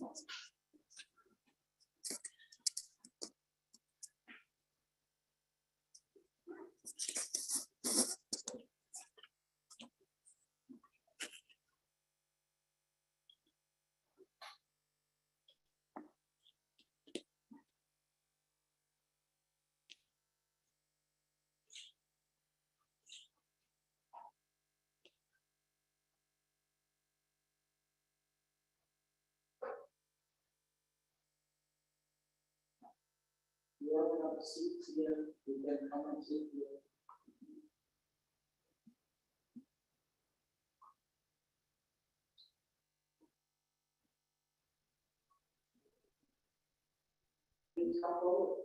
You have enough seats here, you can come and sit here. Please come forward.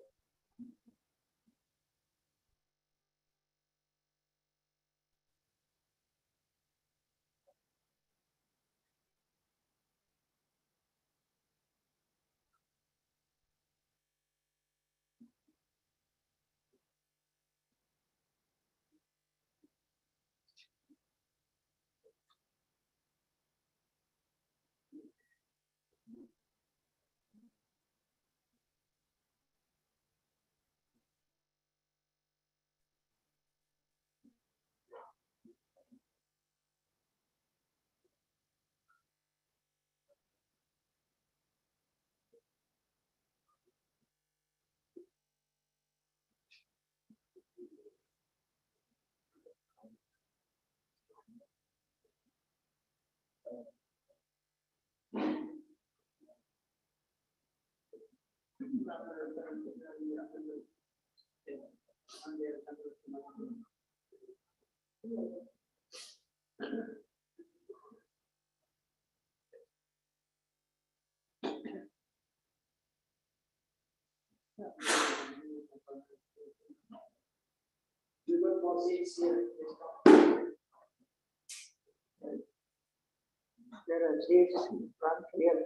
You will for seats here. There are seats in front here.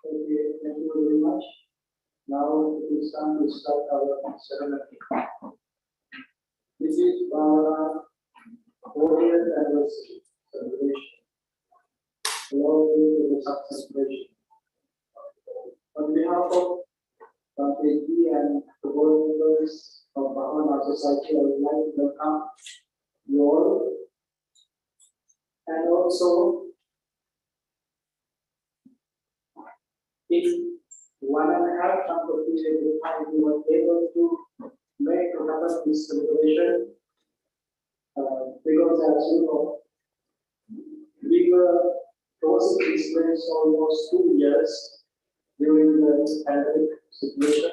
Okay, thank you very much. Now it is time to start our ceremony. This is Bhavana 40th anniversary celebration. Along with the success celebration. On behalf of Dhamma and the board members of Bhavana Society, I would like to welcome you all. And also, in 1.5 months of period of time, we were able to make happen this celebration because, as you know, we were closing this place almost 2 years during the pandemic situation,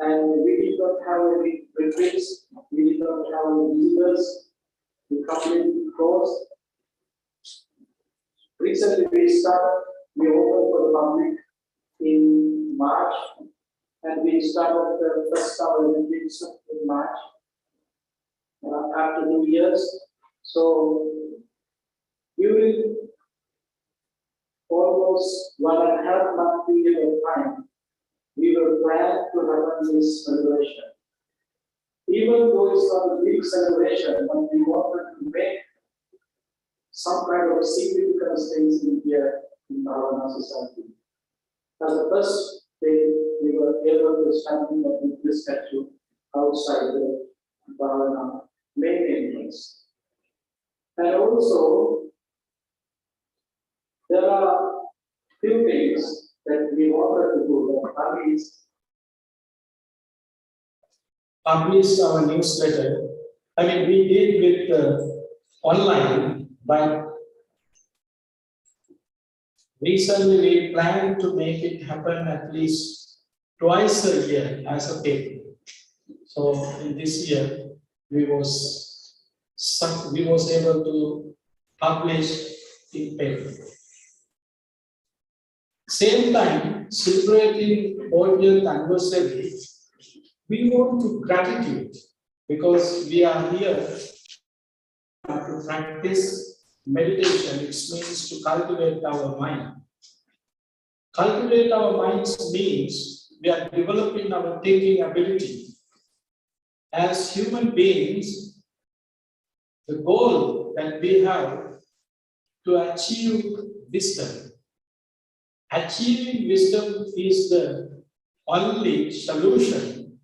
and we did not have any retreats, we did not have any visitors, we completely closed. Recently, we opened for the public in March, and we started the first hour retreats in March after 2 years. So, during almost 1.5 month period of time, we were glad to have this celebration. Even though it's not a big celebration, but we wanted to make some kind of significant things in here in our society. As the first day, we were able to stand in the Buddha statue outside the Bhavana main entrance. And also, there are few things that we wanted to do. One is publish our newsletter. I mean, we did with online, but recently we plan to make it happen at least twice a year as a paper. So in this year, we was able to publish in paper. Same time, celebrating 40th anniversary, we want to gratitude because we are here to practice meditation. It means to cultivate our mind. Cultivate our minds means we are developing our thinking ability. As human beings, the goal that we have to achieve wisdom. Achieving wisdom is the only solution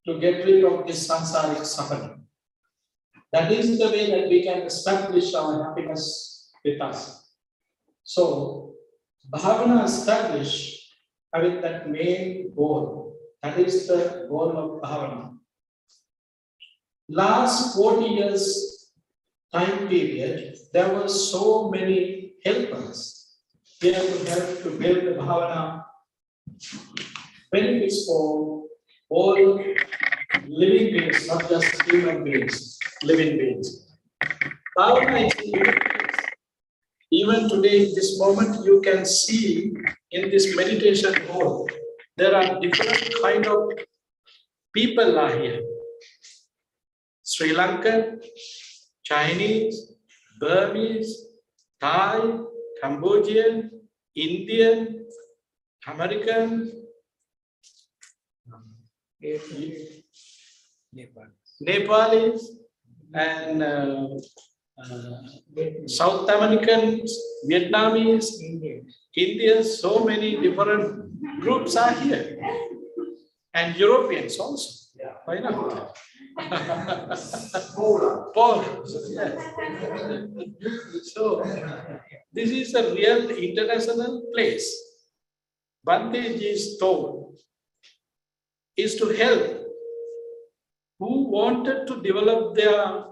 to get rid of this samsaric suffering. That is the way that we can establish our happiness with us. So, Bhavana established having that main goal. That is the goal of Bhavana. Last 40 years time period, there were so many helpers here to help to build the Bhavana benefits for all living beings, not just human beings, living beings. Bhavana is living beings. Even today, in this moment, you can see in this meditation hall, there are different kind of people are here. Sri Lankan, Chinese, Burmese, Thai, Cambodian, Indian, American, Nepalese, and South Americans, Vietnamese, Indians, so many different groups are here. And Europeans also. Why not? Poland. So, this is a real international place. Bhanteji's thought is to help who wanted to develop their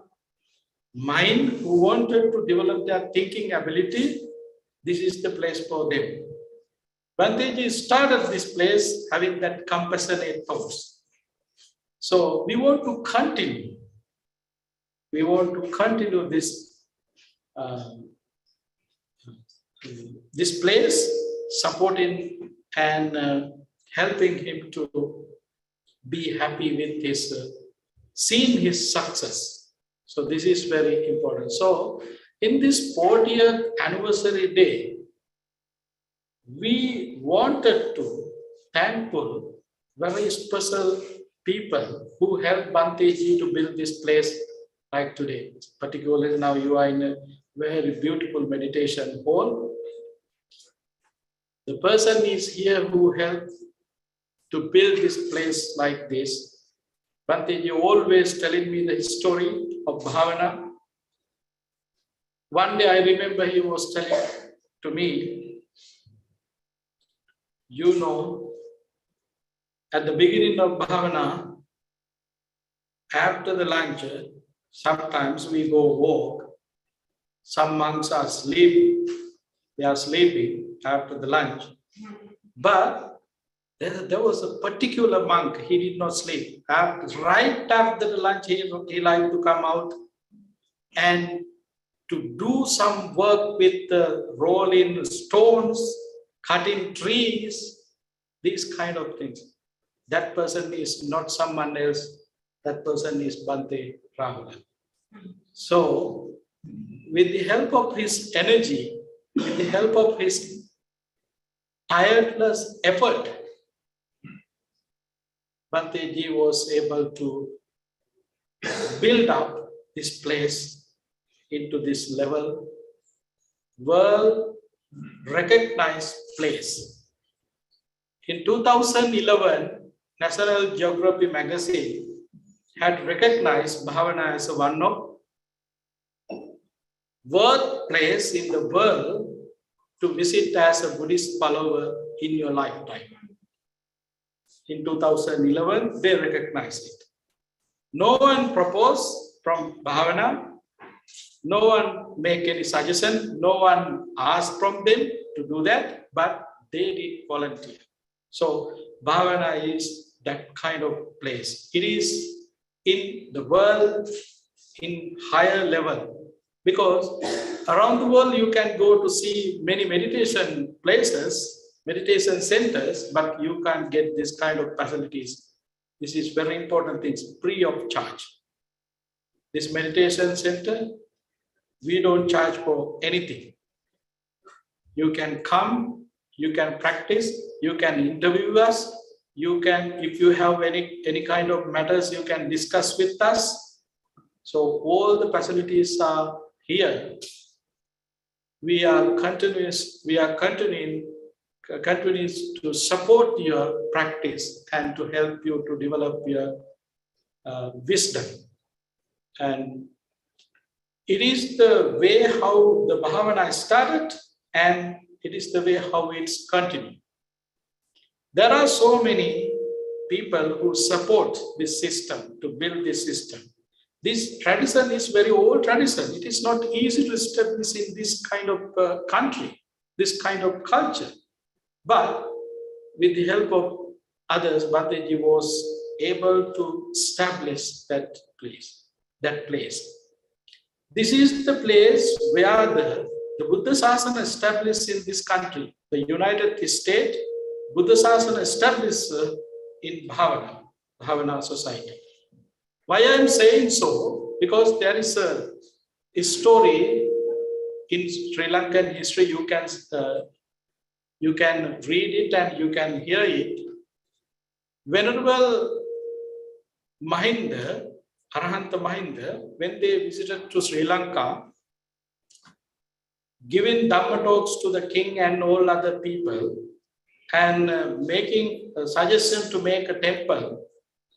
mind, who wanted to develop their thinking ability. This is the place for them. Bhanteji started this place having that compassionate thoughts. So we want to continue. We want to continue this this place, supporting and helping him to be happy with his seeing his success. So this is very important. So in this 40th anniversary day, we wanted to thankful very special people who helped Bhanteji to build this place like today. Particularly now you are in a very beautiful meditation hall. The person is here who helped to build this place like this. Bhanteji always telling me the story of Bhavana. One day I remember he was telling to me, you know, at the beginning of Bhavana, after the lunch, sometimes we go walk. Some monks are sleeping. They are sleeping after the lunch. But there was a particular monk, he did not sleep. Right after the lunch, he liked to come out and to do some work with rolling stones, cutting trees, these kind of things. That person is not someone else. That person is Bhante Rahula. So, with the help of his energy, with the help of his tireless effort, Bhanteji was able to build up this place into this level, world recognized place. In 2011, National Geography magazine had recognized Bhavana as one of worth place in the world to visit as a Buddhist follower in your lifetime. In 2011, they recognized it. No one proposed from Bhavana. No one make any suggestion. No one asked from them to do that, but they did volunteer. So Bhavana is that kind of place. It is in the world in higher level, because around the world you can go to see many meditation places, meditation centers, but you can't get this kind of facilities. This is very important things, free of charge. This meditation center, we don't charge for anything. You can come, you can practice, you can interview us, you can, if you have any kind of matters, you can discuss with us. So all the facilities are here. We are continuing to support your practice and to help you to develop your wisdom. And it is the way how the Bhavana started, and it is the way how it's continued. There are so many people who support this system, to build this system. This tradition is very old tradition. It is not easy to establish in this kind of country, this kind of culture. But with the help of others, Bhattaji was able to establish that place. This is the place where the Buddha Sasana established in this country, the United States. Buddha Sasana established in Bhavana society. Why I am saying so? Because there is a story in Sri Lankan history. You can read it and you can hear it. Venerable Mahinda, Arahanta Mahinda, when they visited to Sri Lanka, giving Dhamma talks to the king and all other people, and making a suggestion to make a temple.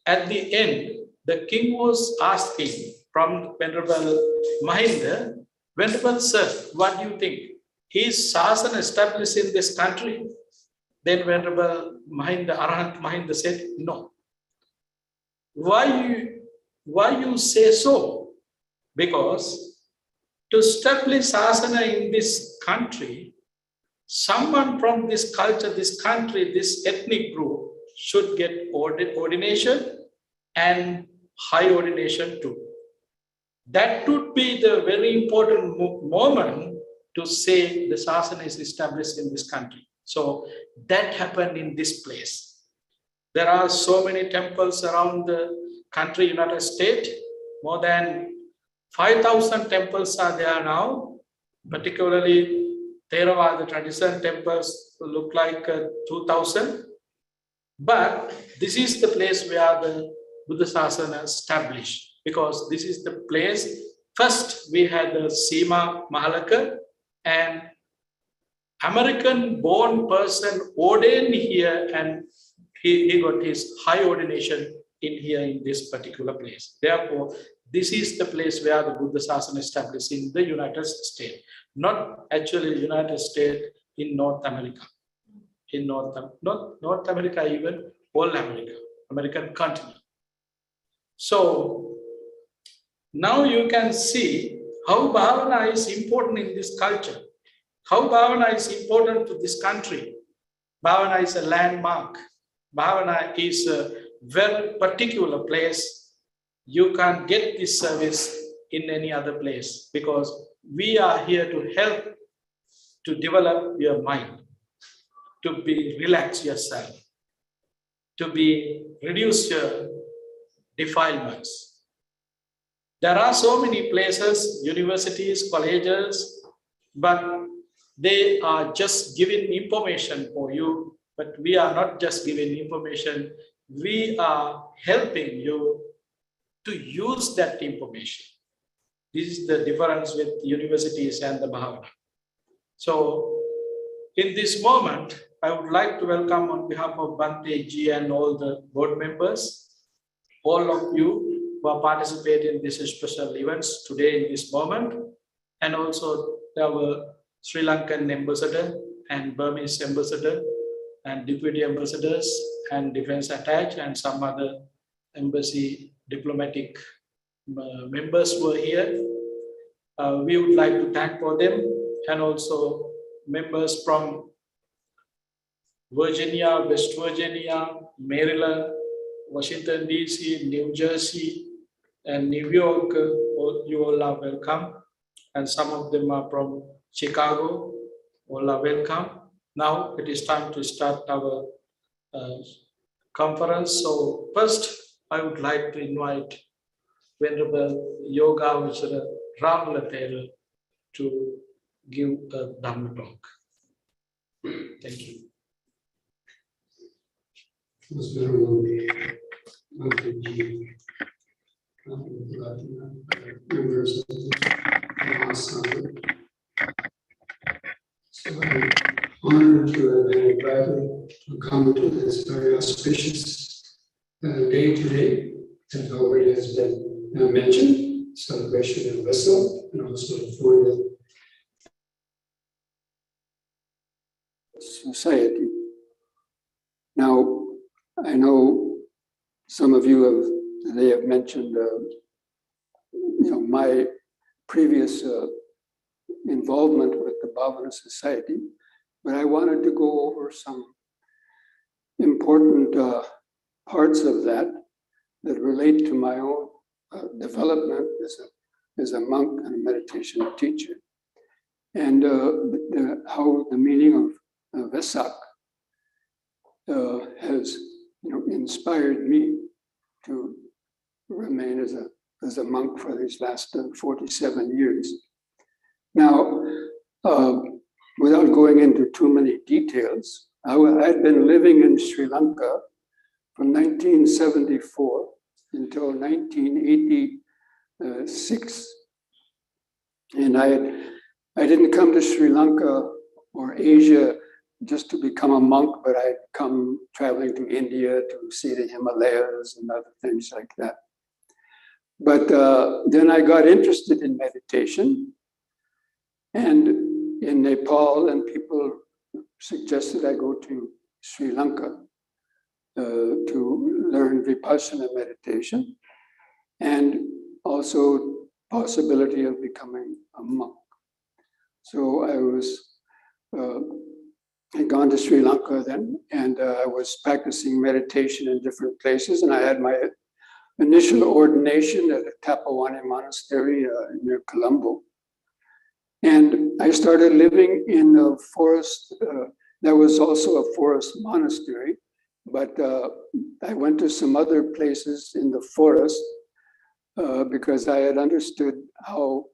At the end, the king was asking from Venerable Mahinda, Venerable Sir, what do you think? Is Sasana established in this country? Then Venerable Mahinda, Arahant Mahinda said, no. Why you say so? Because to establish Sasana in this country, someone from this culture, this country, this ethnic group should get ordination and high ordination too. That would be the very important moment to say the Sasana is established in this country. So that happened in this place. There are so many temples around the country, United States. More than 5,000 temples are there now, particularly Theravada tradition temples look like 2,000. But this is the place where the Buddha Sasana established, because this is the place. First, we had the Sima Mahalaka, and American-born person ordained here, and he got his high ordination in this particular place. Therefore, this is the place where the Buddha Sasana established in the United States, not actually United States, in North America. In North America, even all America, American continent. So now you can see how Bhavana is important in this culture, how Bhavana is important to this country. Bhavana is a landmark. Bhavana is a very particular place. You can't get this service in any other place, because we are here to help to develop your mind, to be relax yourself, to be reduce your defilements. There are so many places, universities, colleges, but they are just giving information for you. But we are not just giving information, we are helping you to use that information. This is the difference with universities and the Bhavana. So in this moment, I would like to welcome on behalf of Bhante Ji and all the board members, all of you who are participating in this special events today in this moment. and also there were Sri Lankan ambassador and Burmese ambassador and deputy ambassadors and defense attached and some other embassy diplomatic members were here. We would like to thank for them, and also members from Virginia, West Virginia, Maryland, Washington DC, New Jersey, and New York. You all are welcome. And some of them are from Chicago. All are welcome. Now it is time to start our conference. So first, I would like to invite Venerable Yoga Vajra Ramalatera to give a Dhamma talk. Thank you. Most Venerable members of the Asana. So I'm honored to have been invited to come to this very auspicious day today, as already has been mentioned, celebration of Vessel, and also for the society. Now, I know some of you have mentioned, my previous involvement with the Bhavana Society, but I wanted to go over some important parts of that relate to my own development as a monk and a meditation teacher, and how the meaning of Vesak has inspired me to remain as a monk for these last 47 years. Now, without going into too many details, I'd been living in Sri Lanka from 1974 until 1986. And I didn't come to Sri Lanka or Asia just to become a monk, but I'd come traveling to India to see the Himalayas and other things like that. But then I got interested in meditation, and in Nepal, and people suggested I go to Sri Lanka to learn Vipassana meditation, and also possibility of becoming a monk. So I'd gone to Sri Lanka then, and I was practicing meditation in different places, and I had my initial ordination at a Tapawani monastery near Colombo. And I started living in a forest. There was also a forest monastery, but I went to some other places in the forest because I had understood how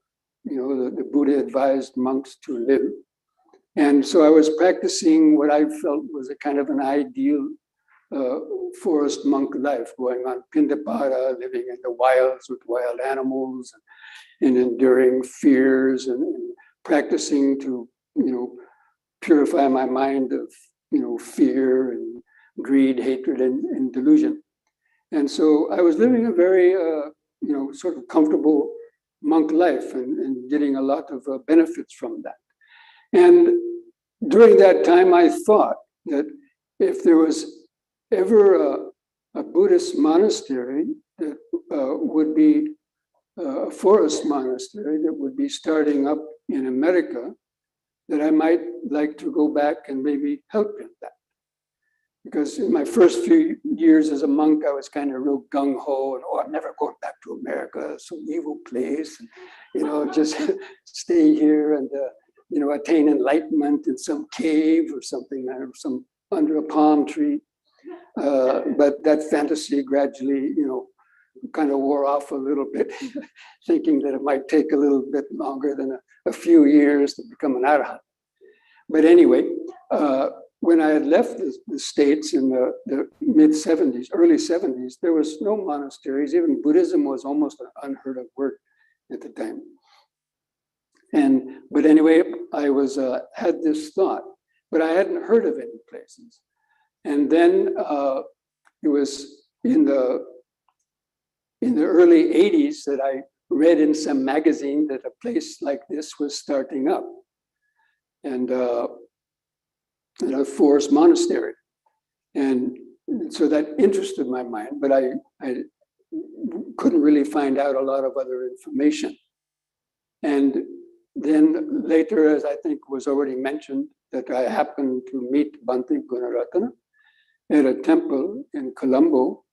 the Buddha advised monks to live. And so I was practicing what I felt was a kind of an ideal forest monk life, going on Pindapata, living in the wilds with wild animals, and enduring fears, and practicing to purify my mind of fear and greed, hatred, and delusion. And so I was living a very sort of comfortable monk life, and getting a lot of benefits from that. And during that time, I thought that if there was ever a Buddhist monastery that would be a forest monastery that would be starting up in America, that I might like to go back and maybe help in that. Because in my first few years as a monk, I was kind of real gung-ho, and I'm never going back to America, some evil place, and just stay here and attain enlightenment in some cave or something, some under a palm tree. But that fantasy gradually, kind of wore off a little bit, thinking that it might take a little bit longer than a few years to become an arhat. But anyway, when I had left the States in the mid-70s, early 70s, there was no monasteries. Even Buddhism was almost an unheard of word at the time. But anyway, I had this thought, but I hadn't heard of any places. And then it was in the early 80s that I read in some magazine that a place like this was starting up, and a forest monastery. And so that interested my mind, but I couldn't really find out a lot of other information. And then later, as I think was already mentioned, that I happened to meet Bhante Gunaratana at a temple in Colombo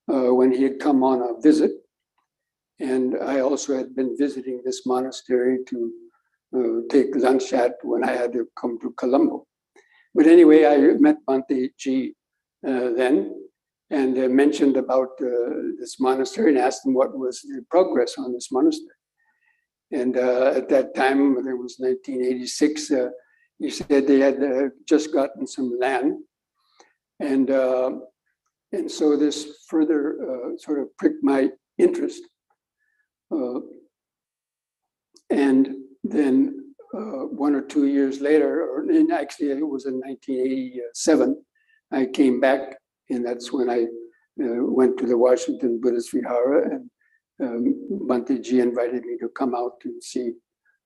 when he had come on a visit. And I also had been visiting this monastery to take lunch at when I had to come to Colombo. But anyway, I met Bhante Ji then, and mentioned about this monastery and asked him what was the progress on this monastery. And at that time, it was 1986, he said they had just gotten some land. And so this further sort of pricked my interest. And then 1 or 2 years later, or actually it was in 1987, I came back, and that's when I went to the Washington Buddhist Vihara, and Bhante Ji invited me to come out and see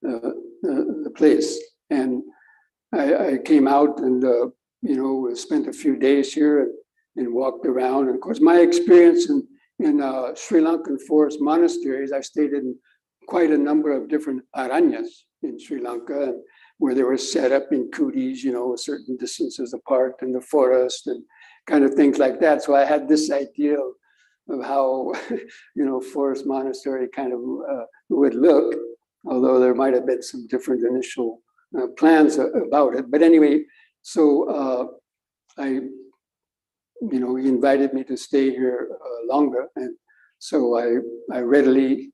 the place. And I came out and, spent a few days here and walked around. And of course, my experience in Sri Lankan forest monasteries, I stayed in quite a number of different aranyas in Sri Lanka, where they were set up in kutis, certain distances apart in the forest and kind of things like that. So I had this idea of how, forest monastery kind of would look, although there might have been some different initial plans about it. But anyway, so he invited me to stay here longer. And so I readily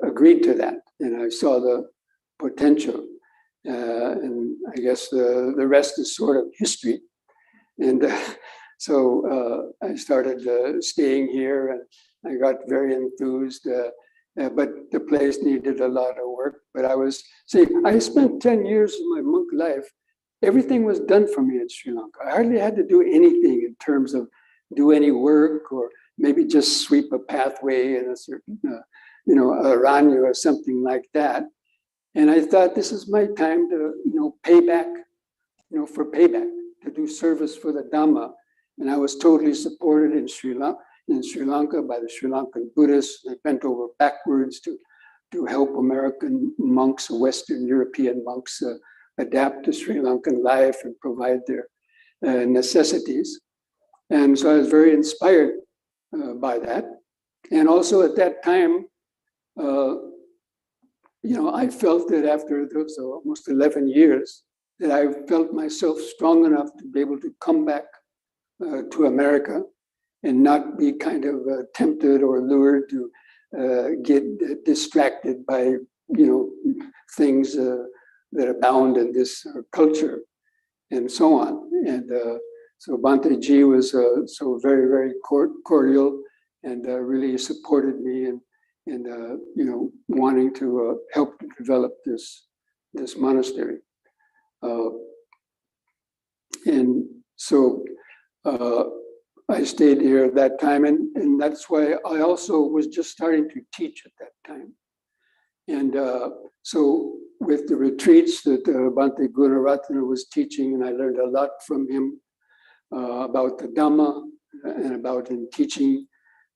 agreed to that. And I saw the potential. And I guess the rest is sort of history. And so I started staying here, and I got very enthused. But the place needed a lot of work. But I spent 10 years of my monk life. Everything was done for me in Sri Lanka. I hardly had to do anything in terms of do any work, or maybe just sweep a pathway in a certain, aranya or something like that. And I thought, this is my time to, pay back, for payback, to do service for the Dhamma. And I was totally supported in Sri Lanka by the Sri Lankan Buddhists. They bent over backwards to help American monks, Western European monks, adapt to Sri Lankan life and provide their necessities. And so I was very inspired by that. And also at that time, I felt that after those almost 11 years, that I felt myself strong enough to be able to come back to America and not be kind of tempted or lured to get distracted by, things that abound in this culture and so on. And so Bhante Ji was so very, very cordial and really supported me and wanting to help to develop this monastery. And so I stayed here at that time, and that's why I also was just starting to teach at that time. And so with the retreats that Bhante Gunaratana was teaching, and I learned a lot from him about the Dhamma and about in teaching.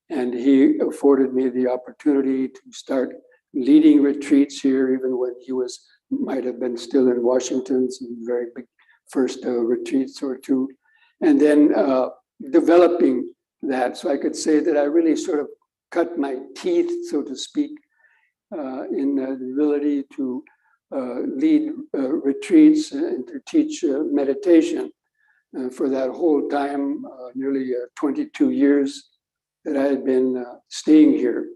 And he afforded me the opportunity to start leading retreats here, even when he might have been still in Washington, some very big first retreats or two. And then developing that. So I could say that I really sort of cut my teeth, so to speak, in the ability to lead retreats and to teach meditation for that whole time, nearly 22 years that I had been staying here.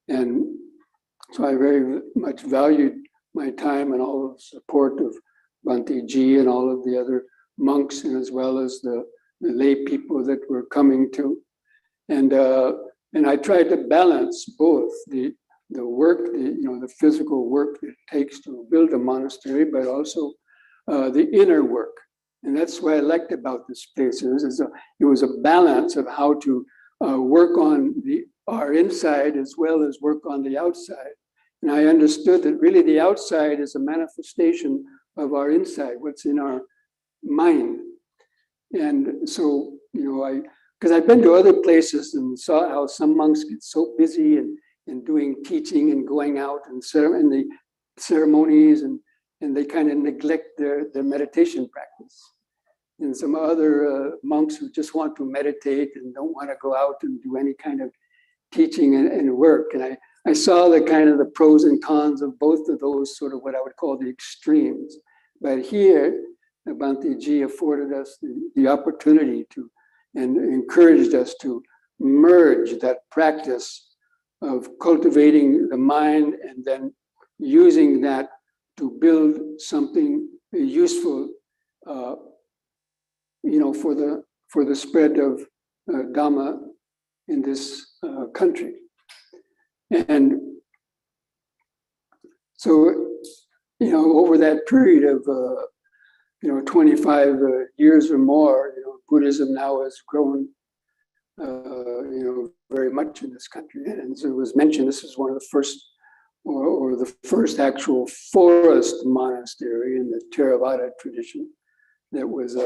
And so I very much valued my time and all the support of Bhante Ji and all of the other monks, and as well as the lay people that were coming to. And I tried to balance both the work, the physical work that it takes to build a monastery, but also the inner work. And that's what I liked about this place. It was a balance of how to work on our inside as well as work on the outside. And I understood that really the outside is a manifestation of our inside, what's in our mind. And so, because I've been to other places and saw how some monks get so busy and doing teaching and going out and the ceremonies, and they kind of neglect their meditation practice. And some other monks who just want to meditate and don't want to go out and do any kind of teaching and work. And I saw the kind of the pros and cons of both of those, sort of what I would call the extremes. But here, Bhante Ji afforded us the opportunity to, and encouraged us to merge that practice of cultivating the mind and then using that to build something useful, for the spread of Dhamma in this country. And so, over that period of 25 years or more, Buddhism now has grown, very much in this country. And as it was mentioned, this is one of the first, or the first actual forest monastery in the Theravada tradition that was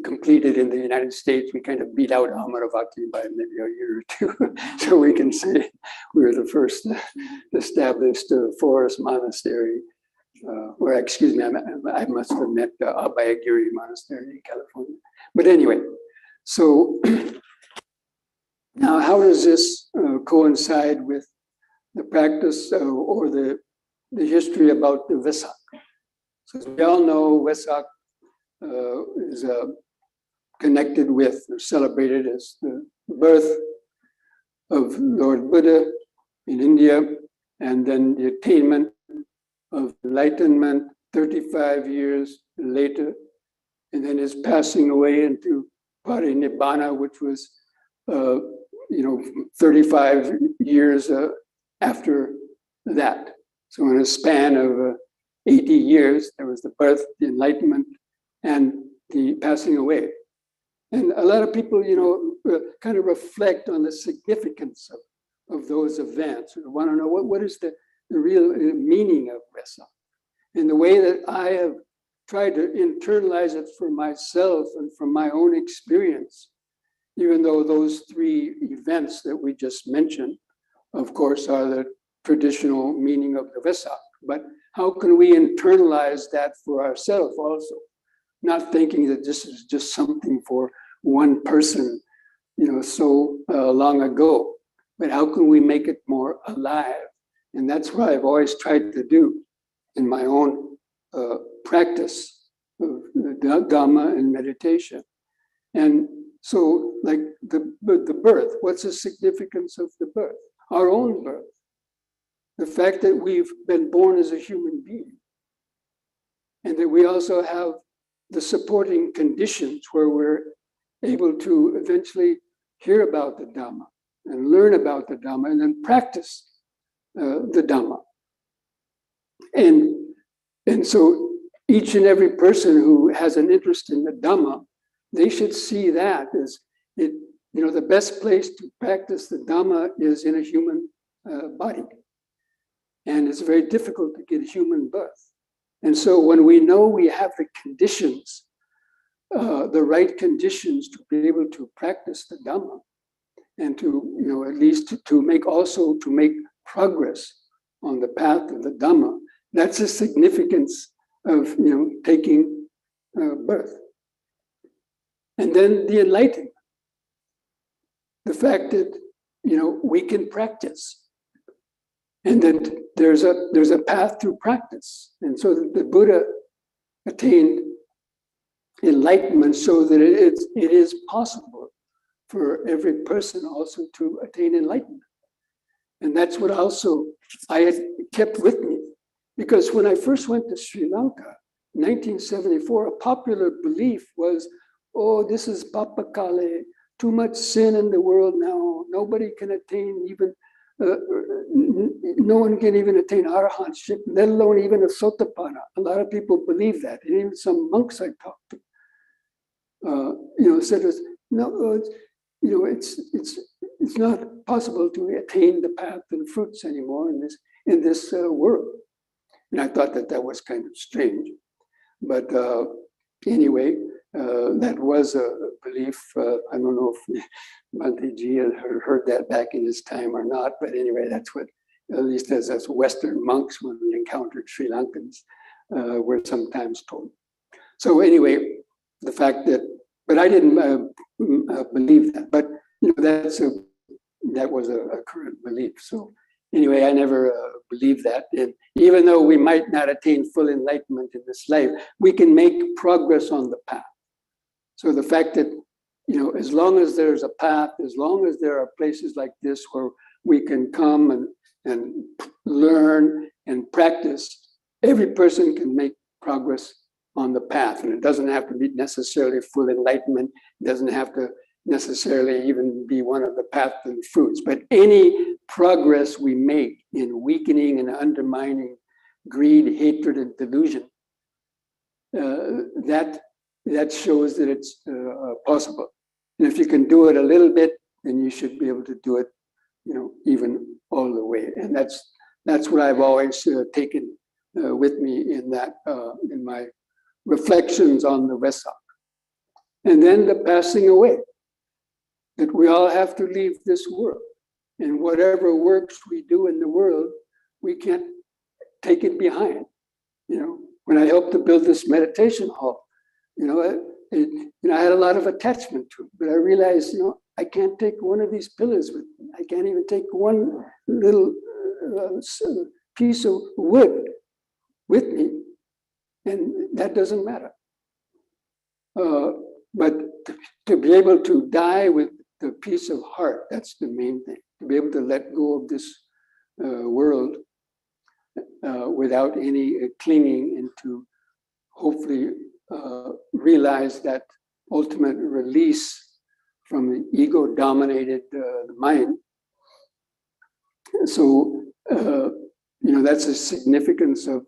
completed in the United States. We kind of beat out Amaravati by maybe a year or two, so we can say we were the first established forest monastery. Or excuse me, I must have meant Abhayagiri Monastery in California. But anyway, so now how does this coincide with the practice or the history about the Vesak? So as we all know, Vesak is connected with or celebrated as the birth of Lord Buddha in India, and then the attainment of enlightenment 35 years later, and then his passing away into Parinibbana, which was 35 years after that. So in a span of 80 years, there was the birth, the enlightenment, and the passing away. And a lot of people, kind of reflect on the significance of those events, or want to know what is the real meaning of Vesak. And the way that I have tried to internalize it for myself and from my own experience, even though those three events that we just mentioned, of course, are the traditional meaning of the Vesak. But how can we internalize that for ourselves also? Not thinking that this is just something for one person, so long ago, but how can we make it more alive? And that's what I've always tried to do in my own practice of Dhamma and meditation. And so, like the birth, what's the significance of the birth? Our own birth. The fact that we've been born as a human being. And that we also have the supporting conditions where we're able to eventually hear about the Dhamma and learn about the Dhamma and then practice the Dhamma. And so each and every person who has an interest in the Dhamma, they should see that as it, the best place to practice the Dhamma is in a human body. And it's very difficult to get human birth. And so when we know we have the conditions, the right conditions to be able to practice the Dhamma, and to, at least to make progress on the path of the Dhamma, that's the significance of, taking birth. And then the enlightenment, the fact that, we can practice, and that there's a path through practice. And so the Buddha attained enlightenment so that it is possible for every person also to attain enlightenment. And that's what also I had kept with me. Because when I first went to Sri Lanka, in 1974, a popular belief was, oh, this is Papa Kale, too much sin in the world now. Nobody can attain even, no one can even attain arahantship, let alone even a sotapanna. A lot of people believe that. And even some monks I talked to, said, no, it's not possible to attain the path and fruits anymore in this world. And I thought that was kind of strange. But anyway, that was a belief. I don't know if Bhante Ji had heard that back in his time or not, but anyway, that's what, at least as Western monks, when we encountered Sri Lankans, were sometimes told. So anyway, the fact that, but I didn't believe that, but that was a current belief. So anyway, I never believed that. And even though we might not attain full enlightenment in this life, we can make progress on the path. So the fact that, as long as there's a path, as long as there are places like this where we can come and learn and practice, every person can make progress on the path. And it doesn't have to be necessarily full enlightenment. It doesn't have to necessarily even be one of the path and fruits, but any progress we make in weakening and undermining greed, hatred, and delusion, that shows that it's possible. And if you can do it a little bit, then you should be able to do it, even all the way. And that's what I've always taken with me in that in my reflections on the Vesak. And then the passing away, that we all have to leave this world. And whatever works we do in the world, we can't take it behind. When I helped to build this meditation hall, I had a lot of attachment to it, but I realized, I can't take one of these pillars with me. I can't even take one little piece of wood with me, and that doesn't matter. But to be able to die with the peace of heart, that's the main thing. To be able to let go of this world without any clinging, and to hopefully realize that ultimate release from the ego-dominated mind. So, that's the significance of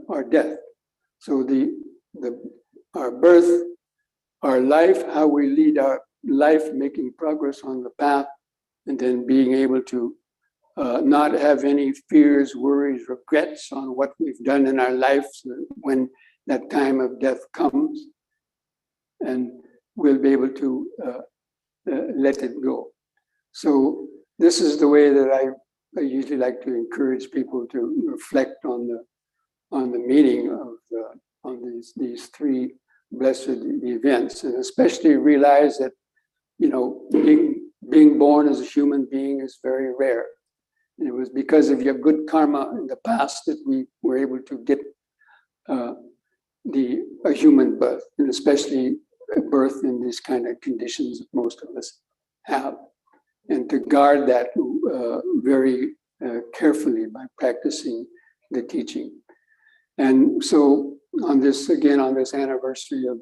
our death. So our birth, our life, how we lead our life, making progress on the path, and then being able to not have any fears, worries, regrets on what we've done in our lives when that time of death comes, and we'll be able to let it go. So this is the way that I usually like to encourage people to reflect on the meaning of on these three blessed events, and especially realize that being born as a human being is very rare. And it was because of your good karma in the past that we were able to get a human birth, and especially a birth in these kind of conditions that most of us have, and to guard that very carefully by practicing the teaching. And so on this anniversary of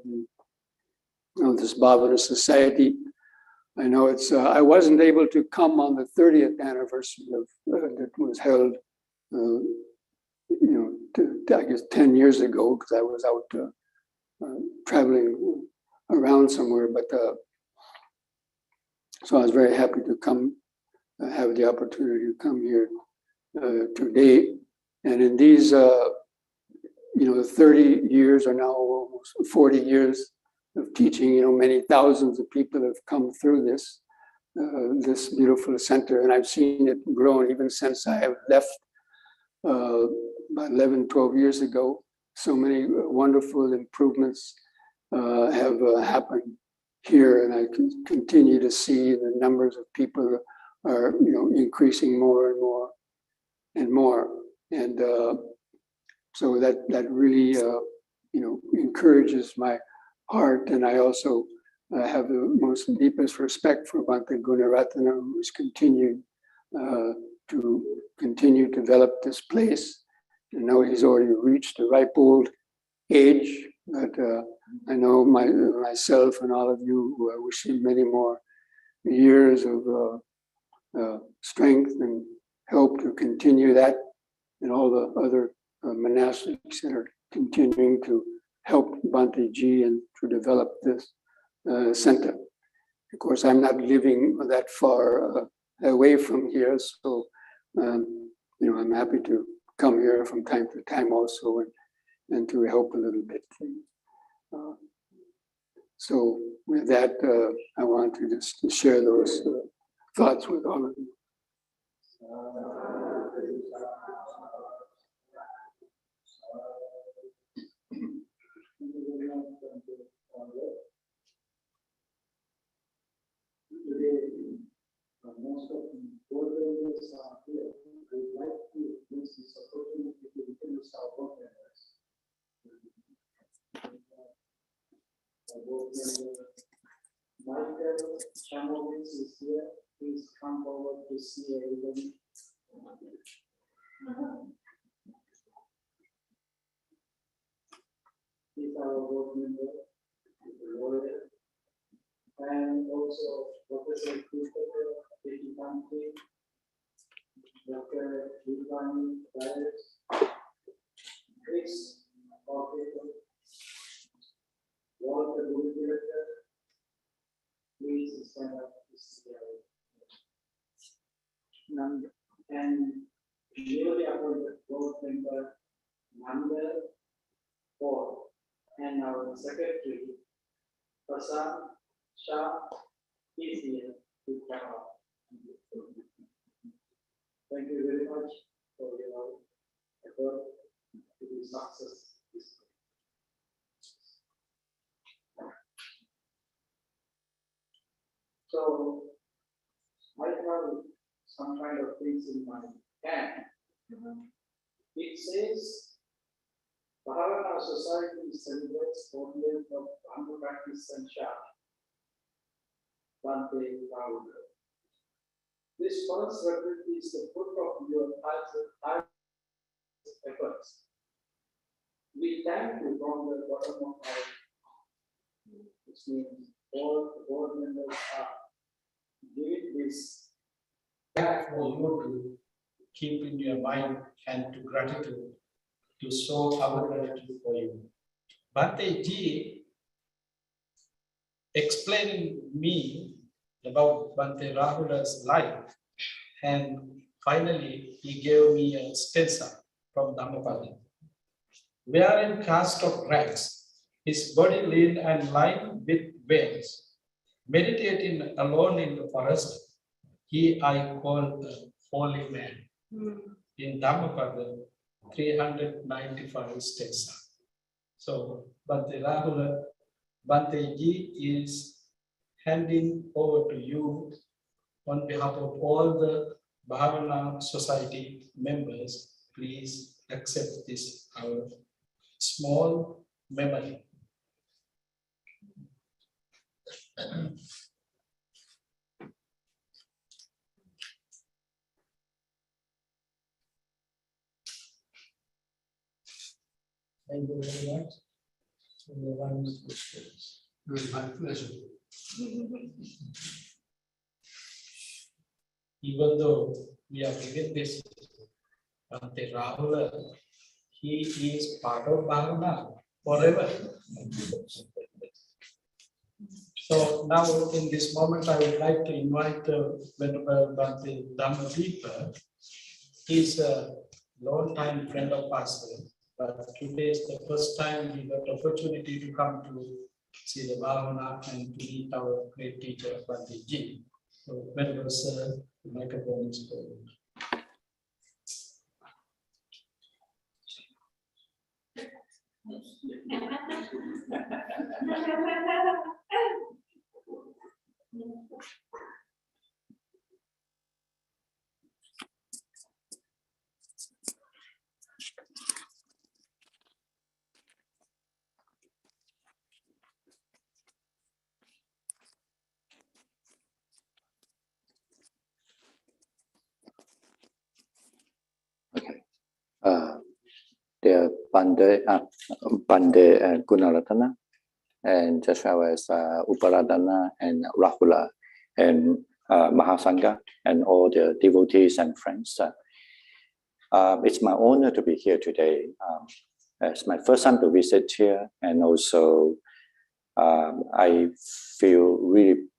this Bhavana Society, I know I wasn't able to come on the 30th anniversary of that was held, I guess 10 years ago, because I was out traveling around somewhere. But so I was very happy to come, have the opportunity to come here today. And in these, 30 years or now almost 40 years of teaching, many thousands of people have come through this beautiful center, and I've seen it grow even since I have left about 11, 12 years ago. So many wonderful improvements have happened here, and I can continue to see the numbers of people are increasing more and more and more, and so that really encourages my heart. And I also have the most deepest respect for Bhante Gunaratana, who's continued to develop this place. I know he's already reached a ripe old age, but I know myself and all of you who I wish you many more years of strength and help to continue that, and all the other monastics that are continuing to help Bhante Ji and to develop this center. of course, I'm not living that far away from here, so I'm happy to come here from time to time also and to help a little bit. So with that, I want to just share those thoughts with all of you. Today, most of the board members are here. I would like to use this opportunity to introduce our board members. Our board member Michael Chamovitz is here. Please come forward to see everybody. He's our board member, the lawyer. And also Professor Christopher Pettipanti, Dr. Giovanni Dias, Chris Orchestra, Walter Director, please stand up to see and newly appointed board member Nanda Paul and our secretary Prasan Shah is here to come up. Thank you very much for your effort to be success. So I have some kind of things in my hand. It says Bhavana Society celebrates 40th of Dhamma practice and chant. Bhante Rahula. This first reference is the fruit of your hard efforts. We thank you from the bottom of our heart, which means all the board members are giving this For you to keep in your mind and to gratitude, to show our gratitude for you. Bhante Ji explaining me about Bhante Rahula's life, and finally he gave me a stanza from Dhammapada. Wearing cast of rags, his body lean and lined with veins, meditating alone in the forest, he I call a holy man. In Dhammapada 395 stanza. So Bhante Rahula, Bhante Ji is handing over to you on behalf of all the Bhavana Society members. Please accept this, our small memory. Thank you very much. My pleasure. Even though we are giving this Bhante Rahula, he is part of Bhavana forever. So now in this moment, I would like to invite Venerable Bhante Dhamma. He is a long-time friend of us, but today is the first time we got the opportunity to come to see the Bhavana and to meet our great teacher, Bhante Ji. So Venerable Sir, the microphone is for you. Dear Bhante Gunaratana, and as well as Uparadana and Rahula and Mahasangha and all the devotees and friends. It's my honor to be here today. It's my first time to visit here, and also I feel really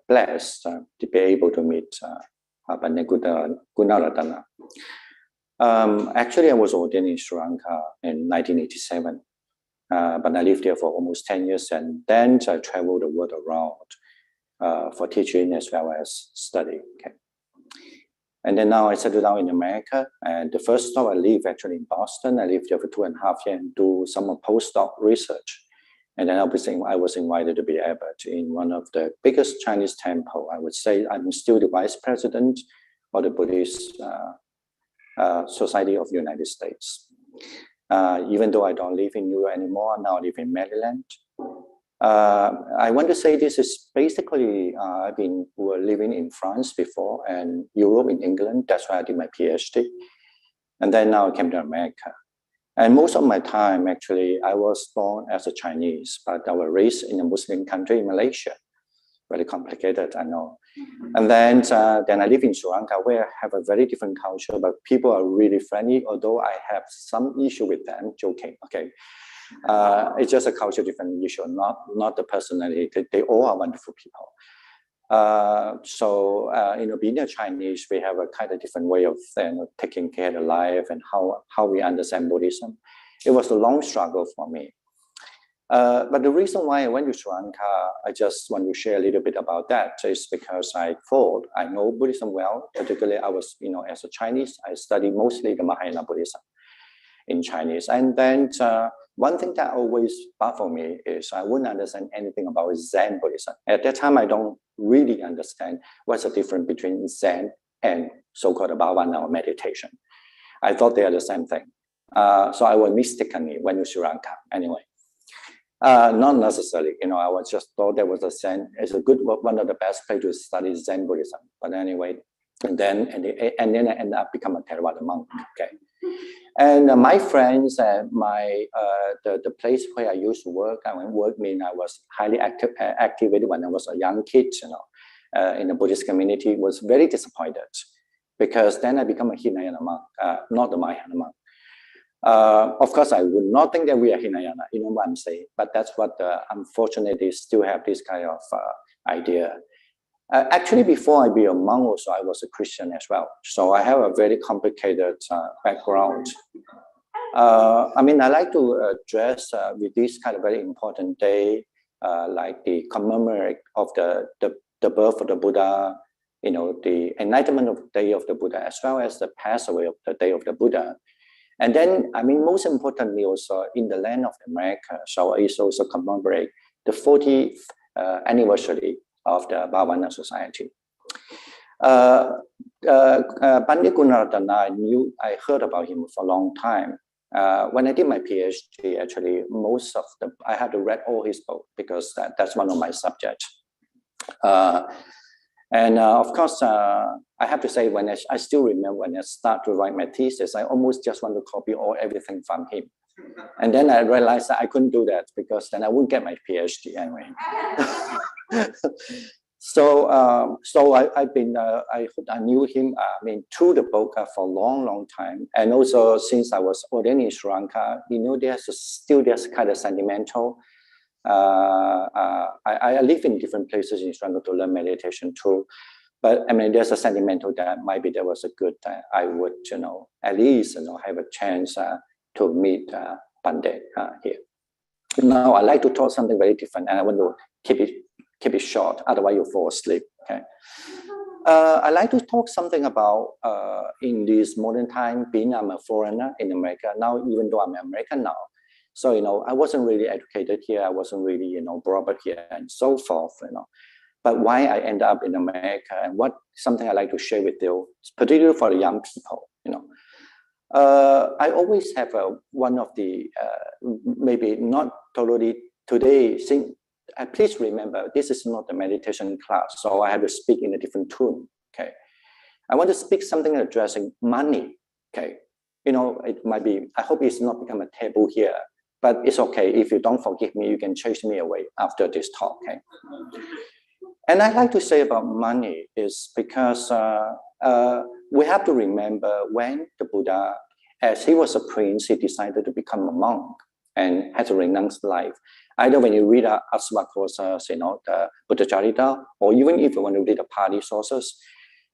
blessed to be able to meet Bhavana Gunaratana. Actually, I was ordained in Sri Lanka in 1987, but I lived there for almost 10 years, and then I traveled the world around for teaching as well as study. Okay. And then now I settled down in America, and the first stop I lived actually in Boston. I lived there for 2.5 years and do some postdoc research. And then I was invited to be abbot in one of the biggest Chinese temple. I would say I'm still the vice president of the Buddhist Society of the United States. Even though I don't live in New York anymore, now I live in Maryland. I want to say this is basically, I've been living in France before and Europe, in England. That's why I did my PhD. And then now I came to America. And most of my time, actually, I was born as a Chinese, but I was raised in a Muslim country, Malaysia. Very complicated, I know. And then I live in Sri Lanka, where I have a very different culture, but people are really friendly, although I have some issue with them, joking, okay. It's just a culture different issue, not the personality. They all are wonderful people. Being a Chinese, we have a kind of different way of taking care of life and how we understand Buddhism. It was a long struggle for me. But the reason why I went to Sri Lanka, I just want to share a little bit about that, is because I thought I know Buddhism well. Particularly, I was, as a Chinese, I studied mostly the Mahayana Buddhism in Chinese. And then one thing that always baffled me is I wouldn't understand anything about Zen Buddhism. At that time, I don't really understand what's the difference between Zen and so-called Bhavana or meditation. I thought they are the same thing. So I was mistakenly went to Sri Lanka anyway. Not necessarily, I was just thought there was a Zen, it's a good, one of the best places to study Zen Buddhism. But anyway, and then I ended up becoming a Theravada monk, okay. And my friends and the place where I used to work, I was highly activated when I was a young kid, in the Buddhist community, was very disappointed because then I become a Hinayana monk, not the Mahayana monk. Of course, I would not think that we are Hinayana, you know what I'm saying, but that's what, unfortunately, still have this kind of idea. Actually, before I be a monk also, I was a Christian as well. So I have a very complicated background. I like to address with this kind of very important day, like the commemorate of the birth of the Buddha, the enlightenment of the day of the Buddha, as well as the pass away of the day of the Buddha. And then, most importantly also in the land of America, so it's also commemorate the 40th anniversary of the Bhavana Society. Pandit Gunaratana, I heard about him for a long time. When I did my PhD, actually, I had to read all his books because that's one of my subjects. Of course, I have to say, when I still remember when I started to write my thesis, I almost just want to copy everything from him. And then I realized that I couldn't do that because then I wouldn't get my PhD anyway. So I knew him, through the book for a long time. And also since I was ordained in Sri Lanka, there's kind of sentimental. I live in different places in Sri Lanka to learn meditation too. But there's a sentimental that maybe there was a good, I would, at least, have a chance to meet Pandit here. Now, I like to talk something very different, and I want to keep it short, otherwise you'll fall asleep, okay? I like to talk something about, in this modern time, I'm a foreigner in America now, even though I'm American now. So, I wasn't really educated here, I wasn't really, brought up here, and so forth, But why I end up in America, and something I like to share with you, particularly for the young people, I always have one of the, maybe not totally today, please remember, this is not a meditation class, so I have to speak in a different tune, okay? I want to speak something addressing money, okay? It might be, I hope it's not become a taboo here, but it's okay. If you don't forgive me, you can chase me away after this talk, okay? And I like to say about money is because we have to remember when the Buddha, as he was a prince, he decided to become a monk. and had to renounce life. Either when you read Asvaghosha, the Buddha Charita, or even if you want to read the Pali sources,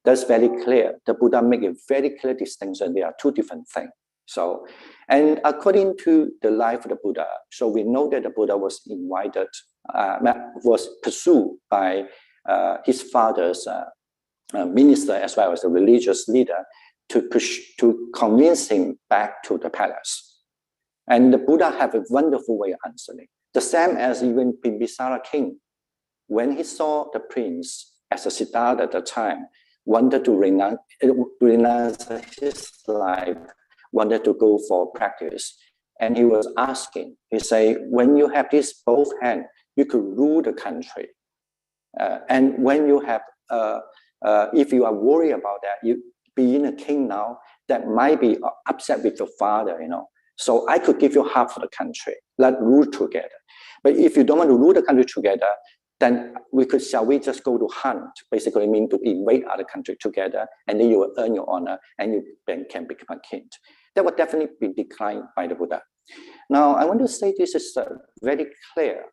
that's very clear. The Buddha make a very clear distinction. They are two different things. So, and according to the life of the Buddha, so we know that the Buddha was invited, was pursued by his father's minister as well as a religious leader to convince him back to the palace. And the Buddha have a wonderful way of answering. The same as even Bimbisara king, when he saw the prince as a Siddhartha at the time, wanted to renounce his life, wanted to go for practice. And he was asking, he said, when you have this both hands, you could rule the country. And when you have, if you are worried about that, you being a king now, that might be upset with your father, So I could give you half of the country, let's rule together. But if you don't want to rule the country together, then shall we just go to hunt, basically mean to invade other country together, and then you will earn your honor, and you then can become a king. That would definitely be declined by the Buddha. Now, I want to say this is very clear.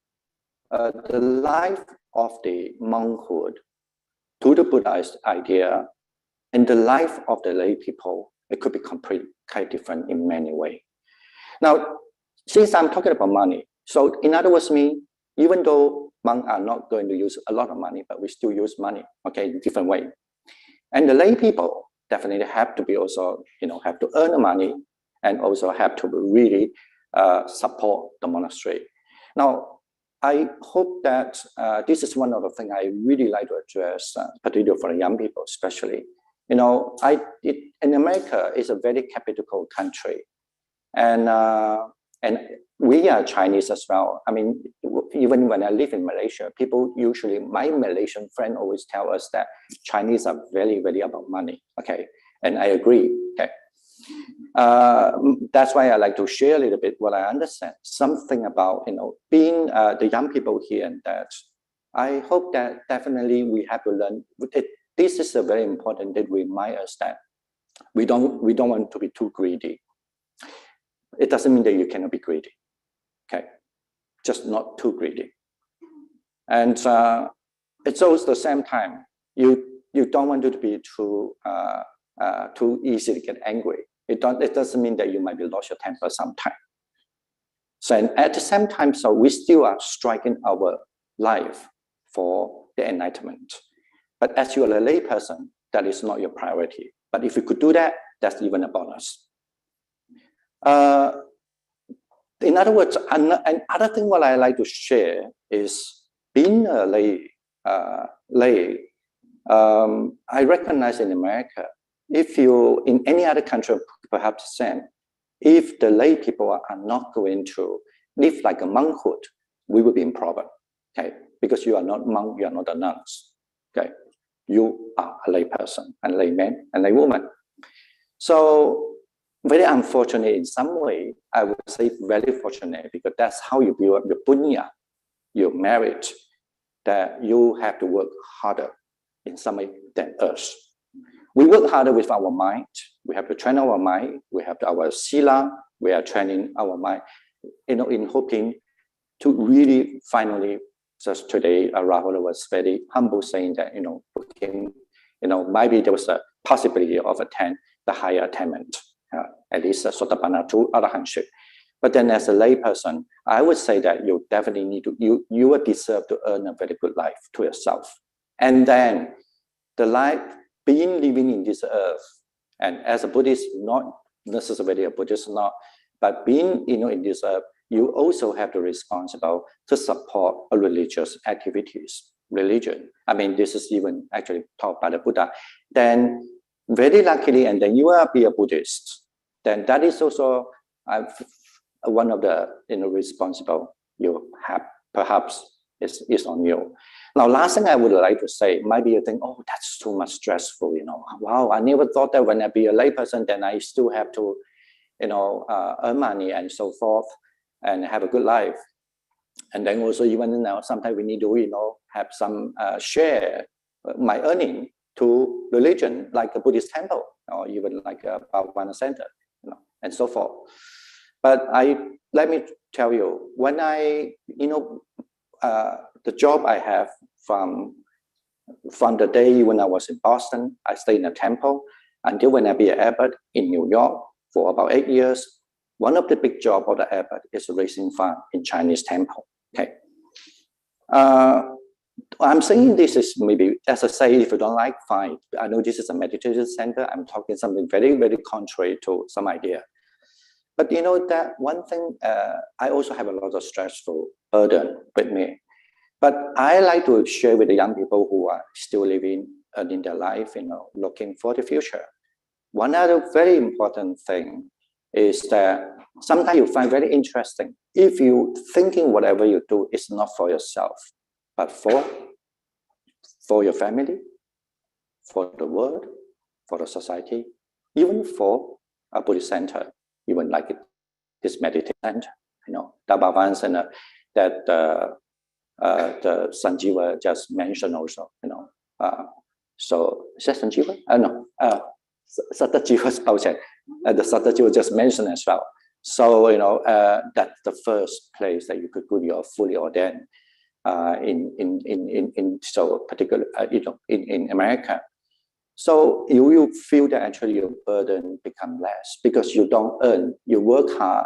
The life of the monkhood to the Buddha's idea and the life of the lay people, it could be completely quite different in many ways. Now, since I'm talking about money, so in other words, even though monks are not going to use a lot of money, but we still use money, okay, in different way. And the lay people definitely have to be also, have to earn the money and also have to really support the monastery. Now, I hope that this is one of the things I really like to address, particularly for the young people, especially. In America is a very capital country, and we are Chinese as well. I mean, even when I live in Malaysia, people usually, my Malaysian friend always tell us that Chinese are very, very about money. Okay, and I agree. Okay, that's why I like to share a little bit what I understand, something about being the young people here, and that I hope that definitely we have to learn. This is a very important that remind us that we don't want to be too greedy. It doesn't mean that you cannot be greedy. Okay, just not too greedy. And it's also the same time you don't want to be too easy to get angry. It doesn't mean that you might be lost your temper sometime. So and at the same time, so we still are striking our life for the enlightenment. But as you are a lay person, that is not your priority. But if you could do that, that's even a bonus. In other words, another thing what I like to share is being a lay. I recognize in America, if you in any other country, perhaps the same, if the lay people are not going to live like a monkhood, we will be in problem. Okay, because you are not monk, you are not a nuns. Okay, you are a lay person, a layman, and lay woman. So very unfortunate in some way, I would say very fortunate, because that's how you build up your punya, your merit, that you have to work harder in some way than us. We work harder with our mind. We have to train our mind. We have our sila. We are training our mind, in hoping to really finally, just today, Rahul was very humble saying that, maybe there was a possibility of the higher attainment, at least a sotapanna to arahantship. But then as a lay person, I would say that you definitely need to, you will deserve to earn a very good life to yourself. And then the life, living in this earth, and as a Buddhist, not necessarily a Buddhist, but being in this earth, you also have the responsibility to support religious activities, religion. I mean, this is even actually taught by the Buddha. Then very luckily, and then you will be a Buddhist, then that is also one of the responsible you have, perhaps is on you. Now, last thing I would like to say, maybe you think, oh, that's too much stressful, wow, I never thought that when I be a layperson, then I still have to, earn money and so forth, and have a good life. And then also even now, sometimes we need to, have some share my earning to religion, like a Buddhist temple, or even like a Bhavana center, and so forth. But let me tell you, when the job I have from the day when I was in Boston, I stayed in a temple, until when I be an abbot in New York for about 8 years. One of the big jobs of the abbot is raising fund in Chinese temple. Okay. I'm saying this is maybe, as I say, if you don't like, fine. I know this is a meditation center. I'm talking something very, very contrary to some idea. But you know that one thing, I also have a lot of stressful burden with me. But I like to share with the young people who are still living in their life, looking for the future. One other very important thing is that sometimes you find very interesting. If you thinking whatever you do is not for yourself, but for your family, for the world, for the society, even for a Buddhist center, even like this meditation center, the Bhavana center that the Sanjeeva just mentioned also, so is that Sanjeeva? No, Satajiva's project, the Satajiva just mentioned as well. So that's the first place that you could put your fully ordained in so particular in America. So you will feel that actually your burden become less because you don't earn. You work hard,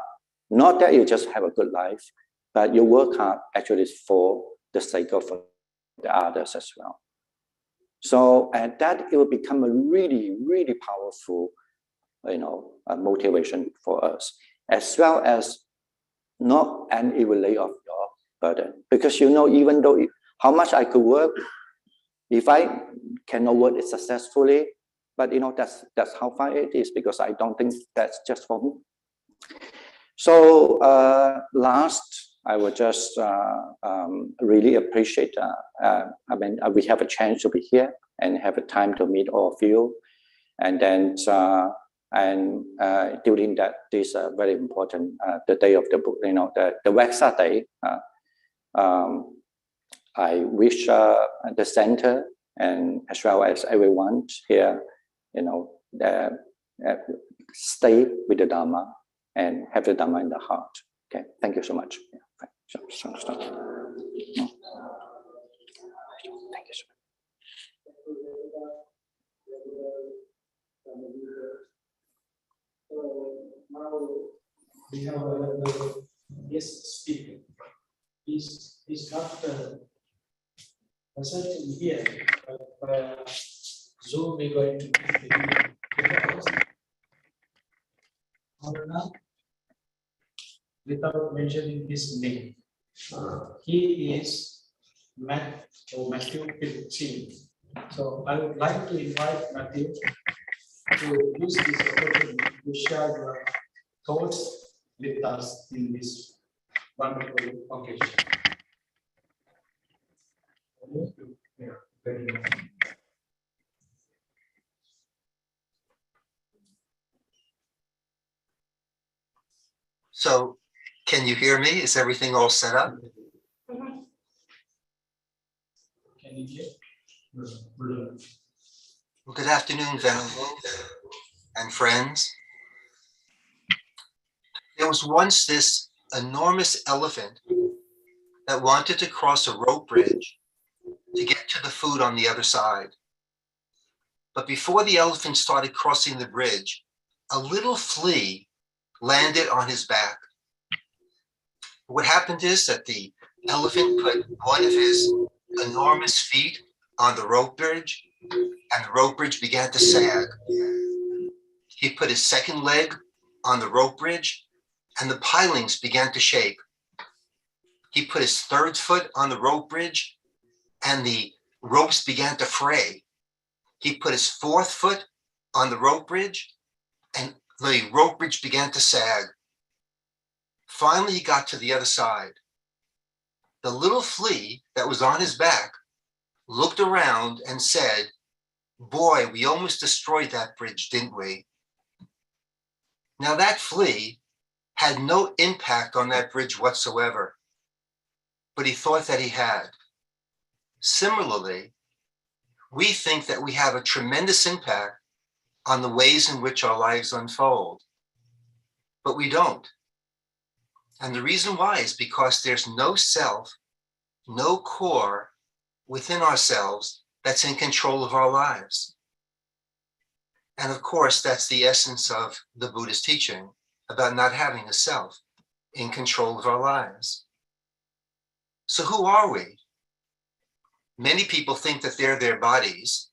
not that you just have a good life, but you work hard actually for the sake of the others as well. So and that it will become a really, really powerful, motivation for us, as well as not an evaluate of your burden. Because even though how much I could work, if I cannot work it successfully, but that's how far it is, because I don't think that's just for me. So last, I would just really appreciate. We have a chance to be here and have a time to meet all of you, and then during that this very important the day of the book, the Vesak Day. I wish the center and as well as everyone here, stay with the Dhamma and have the Dhamma in the heart. Okay, thank you so much. Yeah, thank you so much. Now we have another guest speaker. He's not present in here, but Zoom we're going to Bhavana, without mentioning his name. He is Matthew Pilchin. So I would like to invite Matthew to use this opportunity to share your thoughts with us in this wonderful occasion. Very much. So, can you hear me? Is everything all set up? Can you hear? Well, good afternoon, Venerable and friends. There was once this enormous elephant that wanted to cross a rope bridge to get to the food on the other side. But before the elephant started crossing the bridge, a little flea landed on his back. What happened is that the elephant put one of his enormous feet on the rope bridge, and the rope bridge began to sag. He put his second leg on the rope bridge, and the pilings began to shake. He put his third foot on the rope bridge, and the ropes began to fray. He put his fourth foot on the rope bridge, and the rope bridge began to sag. Finally, he got to the other side. The little flea that was on his back looked around and said, "Boy, we almost destroyed that bridge, didn't we?" Now that flea had no impact on that bridge whatsoever, but he thought that he had. Similarly, we think that we have a tremendous impact on the ways in which our lives unfold, but we don't. And the reason why is because there's no self, no core within ourselves that's in control of our lives. And of course, that's the essence of the Buddha's teaching about not having a self in control of our lives. So who are we? Many people think that they're their bodies.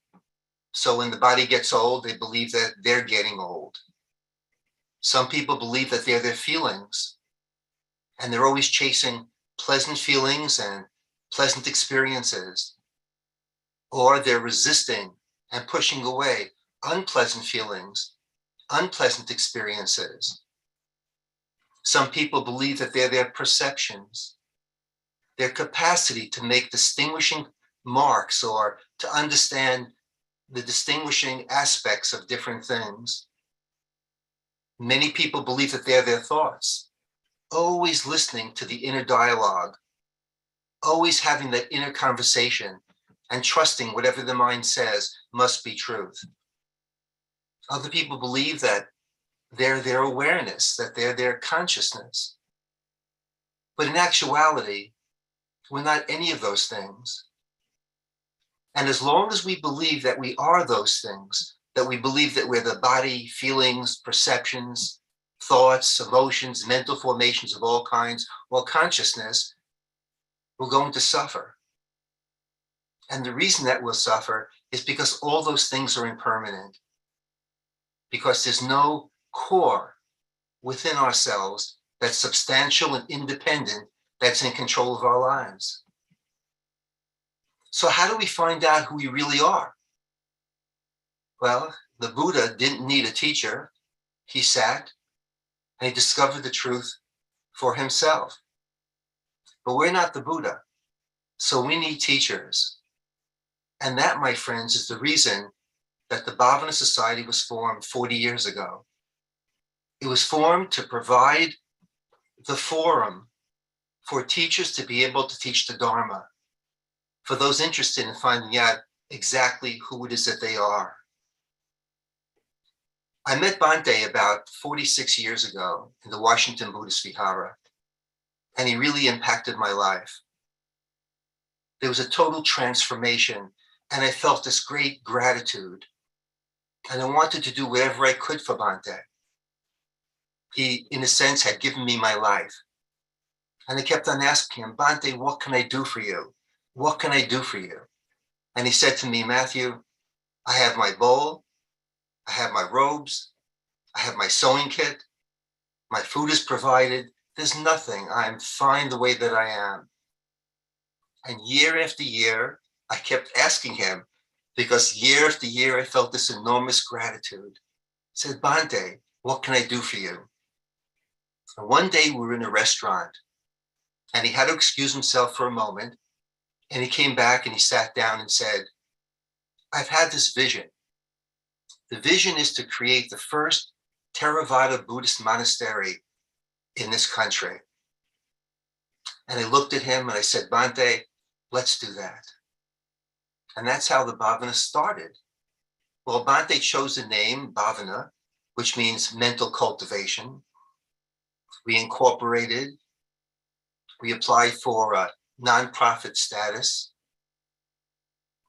So when the body gets old, they believe that they're getting old. Some people believe that they're their feelings, and they're always chasing pleasant feelings and pleasant experiences. Or they're resisting and pushing away unpleasant feelings, unpleasant experiences. Some people believe that they're their perceptions, their capacity to make distinguishing marks or to understand the distinguishing aspects of different things. Many people believe that they're their thoughts, always listening to the inner dialogue, always having that inner conversation and trusting whatever the mind says must be truth. Other people believe that they're their awareness, that they're their consciousness. But in actuality, we're not any of those things. And as long as we believe that we are those things, that we believe that we're the body, feelings, perceptions, thoughts, emotions, mental formations of all kinds, or consciousness, we're going to suffer. And the reason that we'll suffer is because all those things are impermanent, because there's no core within ourselves that's substantial and independent, that's in control of our lives. So how do we find out who we really are? Well, the Buddha didn't need a teacher. He sat and he discovered the truth for himself. But we're not the Buddha, so we need teachers. And that, my friends, is the reason that the Bhavana Society was formed 40 years ago. It was formed to provide the forum for teachers to be able to teach the Dharma, for those interested in finding out exactly who it is that they are. I met Bhante about 46 years ago in the Washington Buddhist Vihara, and he really impacted my life. There was a total transformation, and I felt this great gratitude, and I wanted to do whatever I could for Bhante. He, in a sense, had given me my life. And I kept on asking him, Bhante, what can I do for you? What can I do for you? And he said to me, Matthew, I have my bowl, I have my robes, I have my sewing kit, my food is provided, there's nothing, I'm fine the way that I am. And year after year, I kept asking him, because year after year, I felt this enormous gratitude. I said, Bhante, what can I do for you? And one day we were in a restaurant, and he had to excuse himself for a moment, and he came back and he sat down and said, I've had this vision. The vision is to create the first Theravada Buddhist monastery in this country. And I looked at him and I said, Bhante, let's do that. And that's how the Bhavana started. Well, Bhante chose the name Bhavana, which means mental cultivation. We incorporated, we applied for a nonprofit status.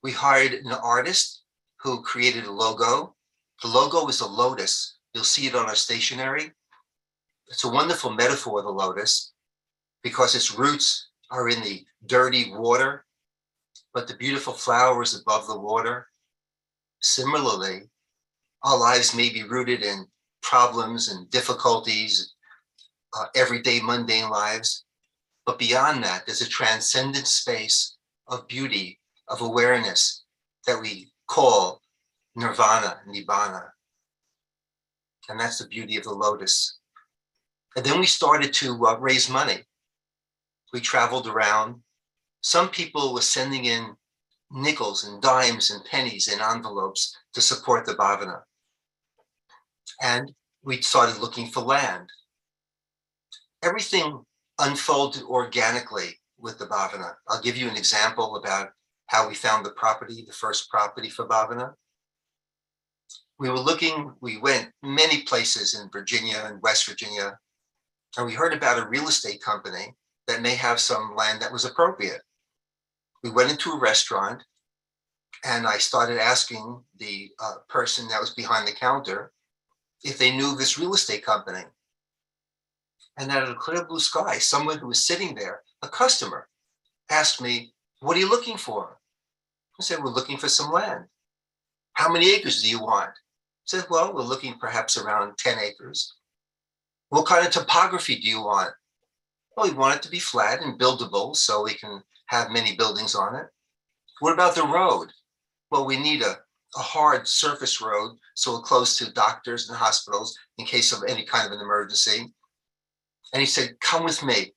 We hired an artist who created a logo. The logo is a lotus. You'll see it on our stationery. It's a wonderful metaphor of the lotus because its roots are in the dirty water, but the beautiful flower is above the water. Similarly, our lives may be rooted in problems and difficulties, everyday mundane lives, but beyond that, there's a transcendent space of beauty, of awareness that we call nirvana, nibbana. And that's the beauty of the lotus. And then we started to raise money. We traveled around. Some people were sending in nickels and dimes and pennies in envelopes to support the Bhavana. And we started looking for land. Everything unfolded organically with the Bhavana. I'll give you an example about how we found the property, the first property for Bhavana. We went many places in Virginia and West Virginia, and we heard about a real estate company that may have some land that was appropriate. We went into a restaurant, and I started asking the person that was behind the counter if they knew this real estate company. And out of the clear blue sky, someone who was sitting there, a customer, asked me, "What are you looking for?" I said, "We're looking for some land." "How many acres do you want?" I said, "Well, we're looking perhaps around 10 acres. "What kind of topography do you want?" "Well, we want it to be flat and buildable so we can have many buildings on it." "What about the road?" "Well, we need a hard surface road so we're close to doctors and hospitals in case of any kind of an emergency." And he said, "Come with me.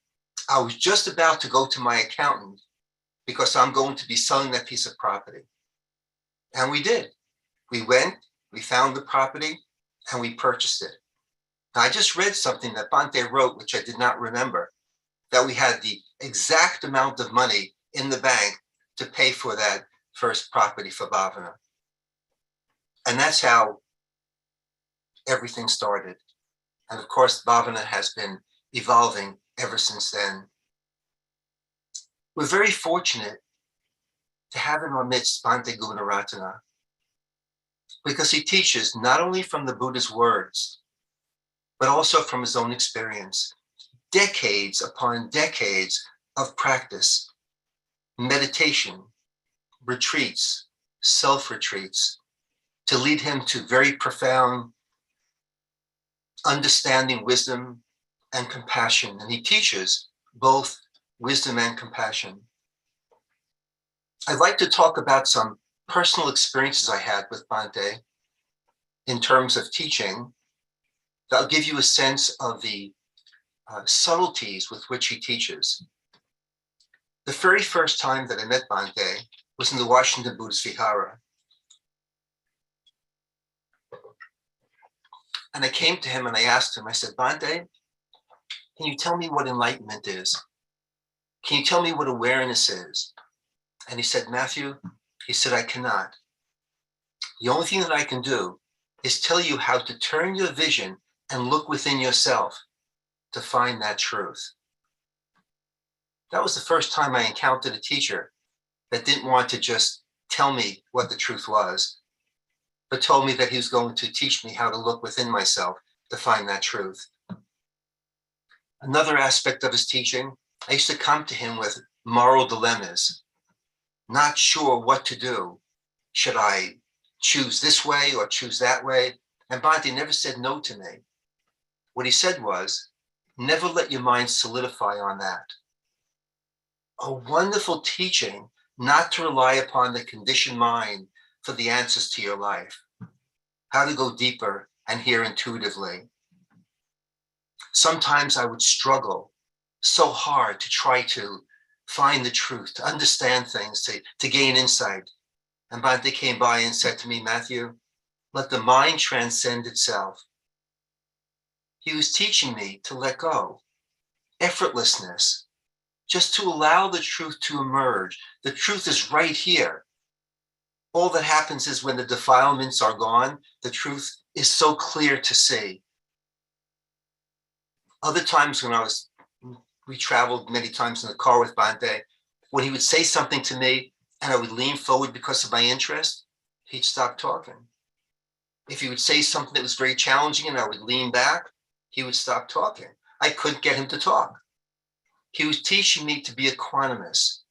I was just about to go to my accountant because I'm going to be selling that piece of property." And we did. We went, we found the property, and we purchased it. Now, I just read something that Bhante wrote, which I did not remember, that we had the exact amount of money in the bank to pay for that first property for Bhavana. And that's how everything started. And of course, Bhavana has been evolving ever since then. We're very fortunate to have in our midst Bhante Gunaratana, because he teaches not only from the Buddha's words, but also from his own experience, decades upon decades of practice, meditation, retreats, self-retreats, to lead him to very profound understanding, wisdom, and compassion. And he teaches both wisdom and compassion. I'd like to talk about some personal experiences I had with Bhante in terms of teaching. That'll give you a sense of the subtleties with which he teaches. The very first time that I met Bhante was in the Washington Buddhist Vihara. And I came to him and I asked him, I said, "Bhante, can you tell me what enlightenment is? Can you tell me what awareness is?" And he said, "Matthew," he said, "I cannot. The only thing that I can do is tell you how to turn your vision and look within yourself to find that truth." That was the first time I encountered a teacher that didn't want to just tell me what the truth was, but told me that he was going to teach me how to look within myself to find that truth. Another aspect of his teaching, I used to come to him with moral dilemmas, not sure what to do. Should I choose this way or choose that way? And Bhante never said no to me. What he said was, never let your mind solidify on that. A wonderful teaching not to rely upon the conditioned mind for the answers to your life. How to go deeper and hear intuitively. Sometimes I would struggle so hard to try to find the truth, to understand things, to gain insight. And Bhante came by and said to me, "Matthew, let the mind transcend itself." He was teaching me to let go, effortlessness, just to allow the truth to emerge. The truth is right here. All that happens is when the defilements are gone, the truth is so clear to see. Other times when we traveled many times in the car with Bhante, when he would say something to me and I would lean forward because of my interest, he'd stop talking. If he would say something that was very challenging and I would lean back, he would stop talking. I couldn't get him to talk. He was teaching me to be equanimous,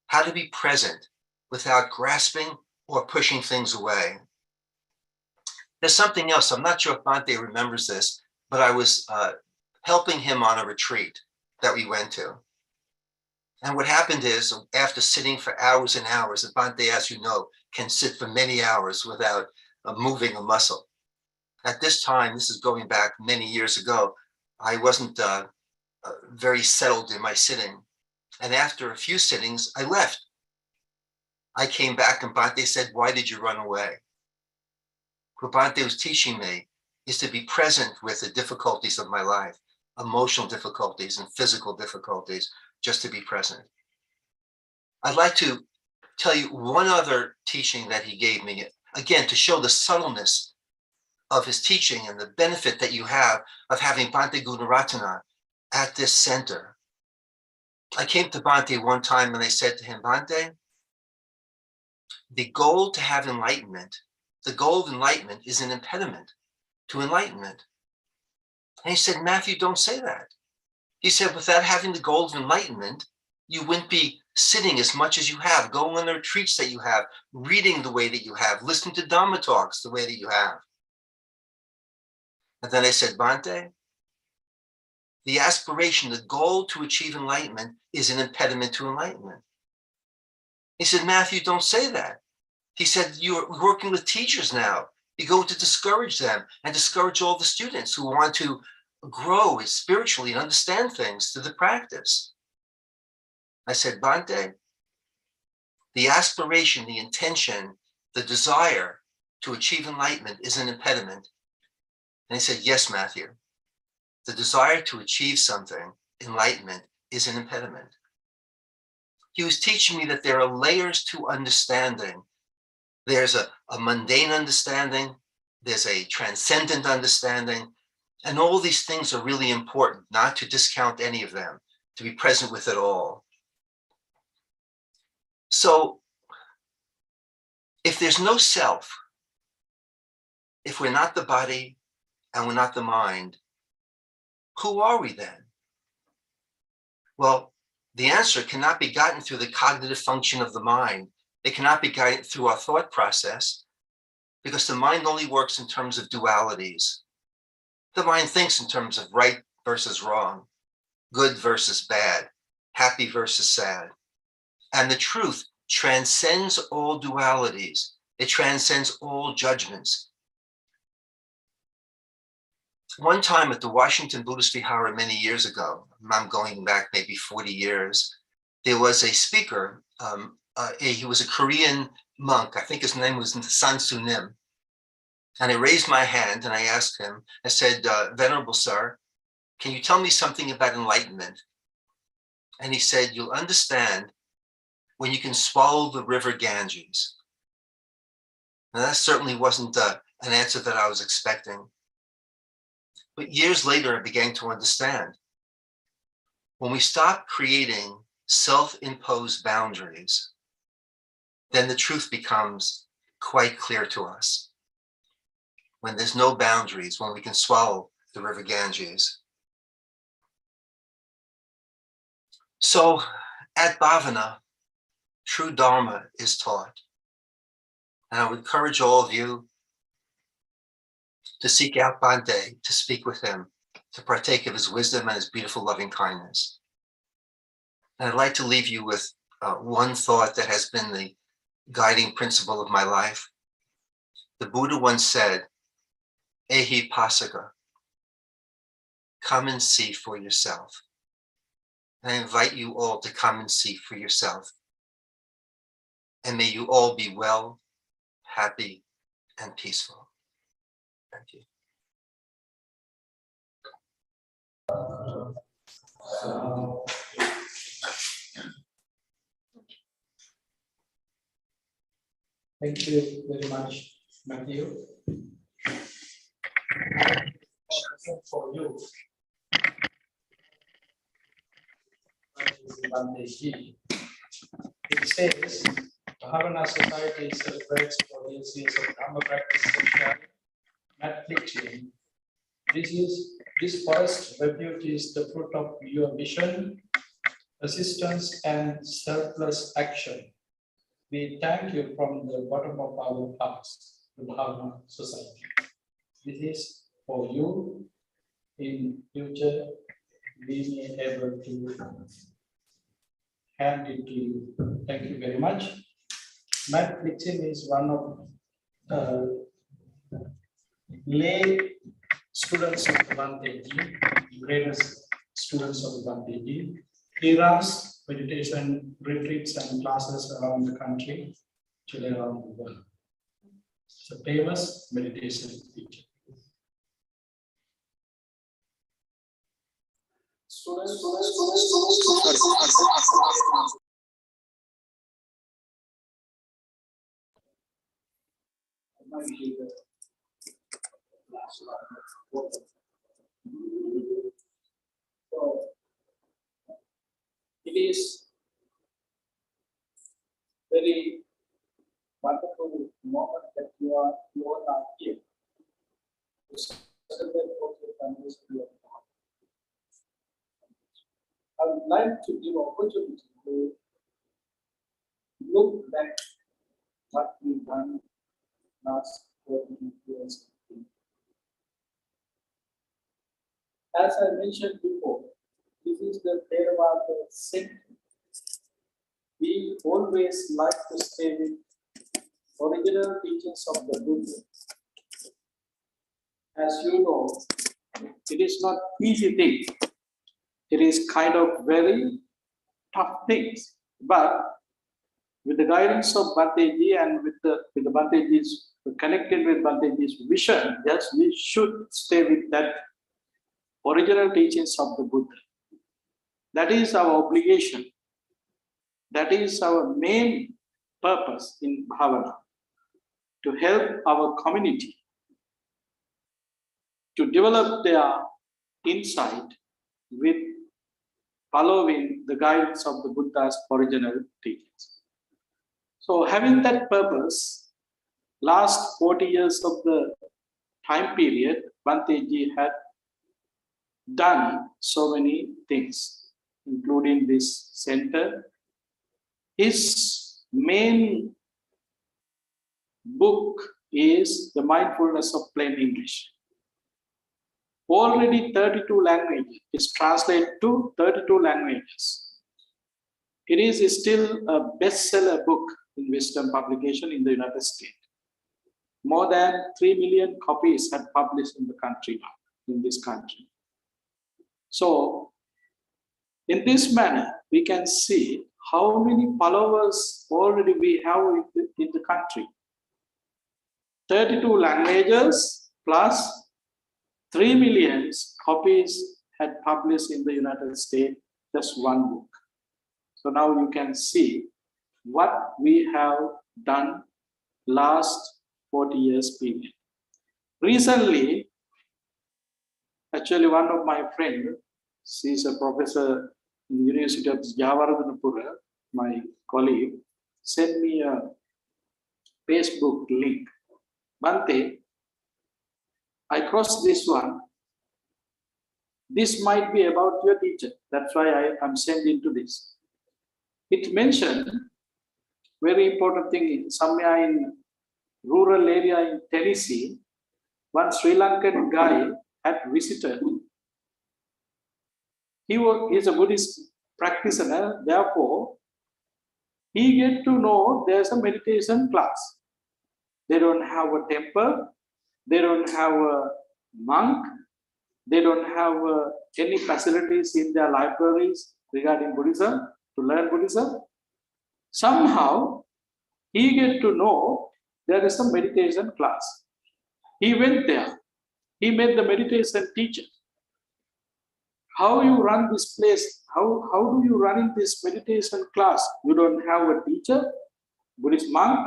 how to be present without grasping or pushing things away. There's something else. I'm not sure if Bhante remembers this, but I was helping him on a retreat that we went to. And what happened is, after sitting for hours and hours, and Bhante, as you know, can sit for many hours without moving a muscle. At this time, this is going back many years ago, I wasn't very settled in my sitting. And after a few sittings, I left. I came back and Bhante said, "Why did you run away?" What Bhante was teaching me is to be present with the difficulties of my life, emotional difficulties and physical difficulties, just to be present. I'd like to tell you one other teaching that he gave me, again, to show the subtleness of his teaching and the benefit that you have of having Bhante Gunaratana at this center. I came to Bhante one time and I said to him, Bhante, the goal to have enlightenment, the goal of enlightenment is an impediment to enlightenment. And he said, Matthew, don't say that. He said, without having the goal of enlightenment, you wouldn't be sitting as much as you have, going on the retreats that you have, reading the way that you have, listening to Dhamma talks the way that you have. And then I said, Bhante, the aspiration, the goal to achieve enlightenment is an impediment to enlightenment. He said, Matthew, don't say that. He said, you're working with teachers now. You go to discourage them and discourage all the students who want to grow spiritually and understand things through the practice. I said, Bhante, the aspiration, the intention, the desire to achieve enlightenment is an impediment. And he said, yes, Matthew, the desire to achieve something, enlightenment, is an impediment. He was teaching me that there are layers to understanding. There's a mundane understanding, there's a transcendent understanding, and all these things are really important, not to discount any of them, to be present with it all. So if there's no self, if we're not the body and we're not the mind, who are we then? Well, the answer cannot be gotten through the cognitive function of the mind. It cannot be guided through our thought process, because the mind only works in terms of dualities. The mind thinks in terms of right versus wrong, good versus bad, happy versus sad. And the truth transcends all dualities. It transcends all judgments. One time at the Washington Buddhist Vihara many years ago, I'm going back maybe 40 years, there was a speaker. He was a Korean monk. I think his name was San Su Nim. And I raised my hand and I asked him, I said, Venerable Sir, can you tell me something about enlightenment? And he said, you'll understand when you can swallow the river Ganges. Now that certainly wasn't an answer that I was expecting. But years later, I began to understand. When we stop creating self-imposed boundaries, then the truth becomes quite clear to us. When there's no boundaries, when we can swallow the river Ganges. So at Bhavana, true Dharma is taught. And I would encourage all of you to seek out Bhante, to speak with him, to partake of his wisdom and his beautiful loving kindness. And I'd like to leave you with one thought that has been the guiding principle of my life. The Buddha once said, Ehi Pasaka, come and see for yourself. And I invite you all to come and see for yourself. And may you all be well, happy, and peaceful. Thank you. Thank you very much, Matthew. For you. It says, Bhavana Society celebrates 4 years of Dhamma practice and not teaching. This first refuge is the fruit of your vision, persistence, and selfless action. We thank you from the bottom of our hearts, the Bhavana Society. This is for you. In future, we may be able to hand it to you. Thank you very much. Matt Flixin is one of lay students of the Bhante, greatest students of the Bhante. He runs meditation retreats and classes around the country, actually around the world. It's a famous meditation teacher. So it is very wonderful moment that you all are here to celebrate what your families do. I would like to give opportunity to look back what we've done last 40 years. As I mentioned before, this is the Theravada sect. We always like to stay with original teachings of the Buddha. As you know, it is not easy thing. It is kind of very tough things. But with the guidance of Bhanteji and with the Bhanteji's connected with Bhanteji's vision, yes, we should stay with that original teachings of the Buddha. That is our obligation. That is our main purpose in Bhavana, to help our community to develop their insight with following the guidance of the Buddha's original teachings. So having that purpose, last 40 years of the time period, Bhanteji had done so many things, including this center. His main book is The Mindfulness of Plain English. Already 32 languages, it's translated to 32 languages. It is still a bestseller book in Wisdom publication in the United States. More than 3 million copies had published in the country now, in this country. So, in this manner, we can see how many followers already we have in the country. 32 languages plus 3 million copies had published in the United States, just one book. So now you can see what we have done last 40 years period. Recently, actually one of my friends, she's a professor in the University of Jawaharlal, my colleague, sent me a Facebook link. Bhante, I crossed this one. This might be about your teacher. That's why I am sending to this. It mentioned very important thing, somewhere in rural area in Tennessee, one Sri Lankan guy had visited. He's a Buddhist practitioner, therefore, he get to know there's a meditation class. They don't have a temple, they don't have a monk, they don't have any facilities in their libraries regarding Buddhism, to learn Buddhism. Somehow, he get to know there is a meditation class. He went there. He met the meditation teacher. How you run this place? How do you run in this meditation class? You don't have a teacher, Buddhist monk.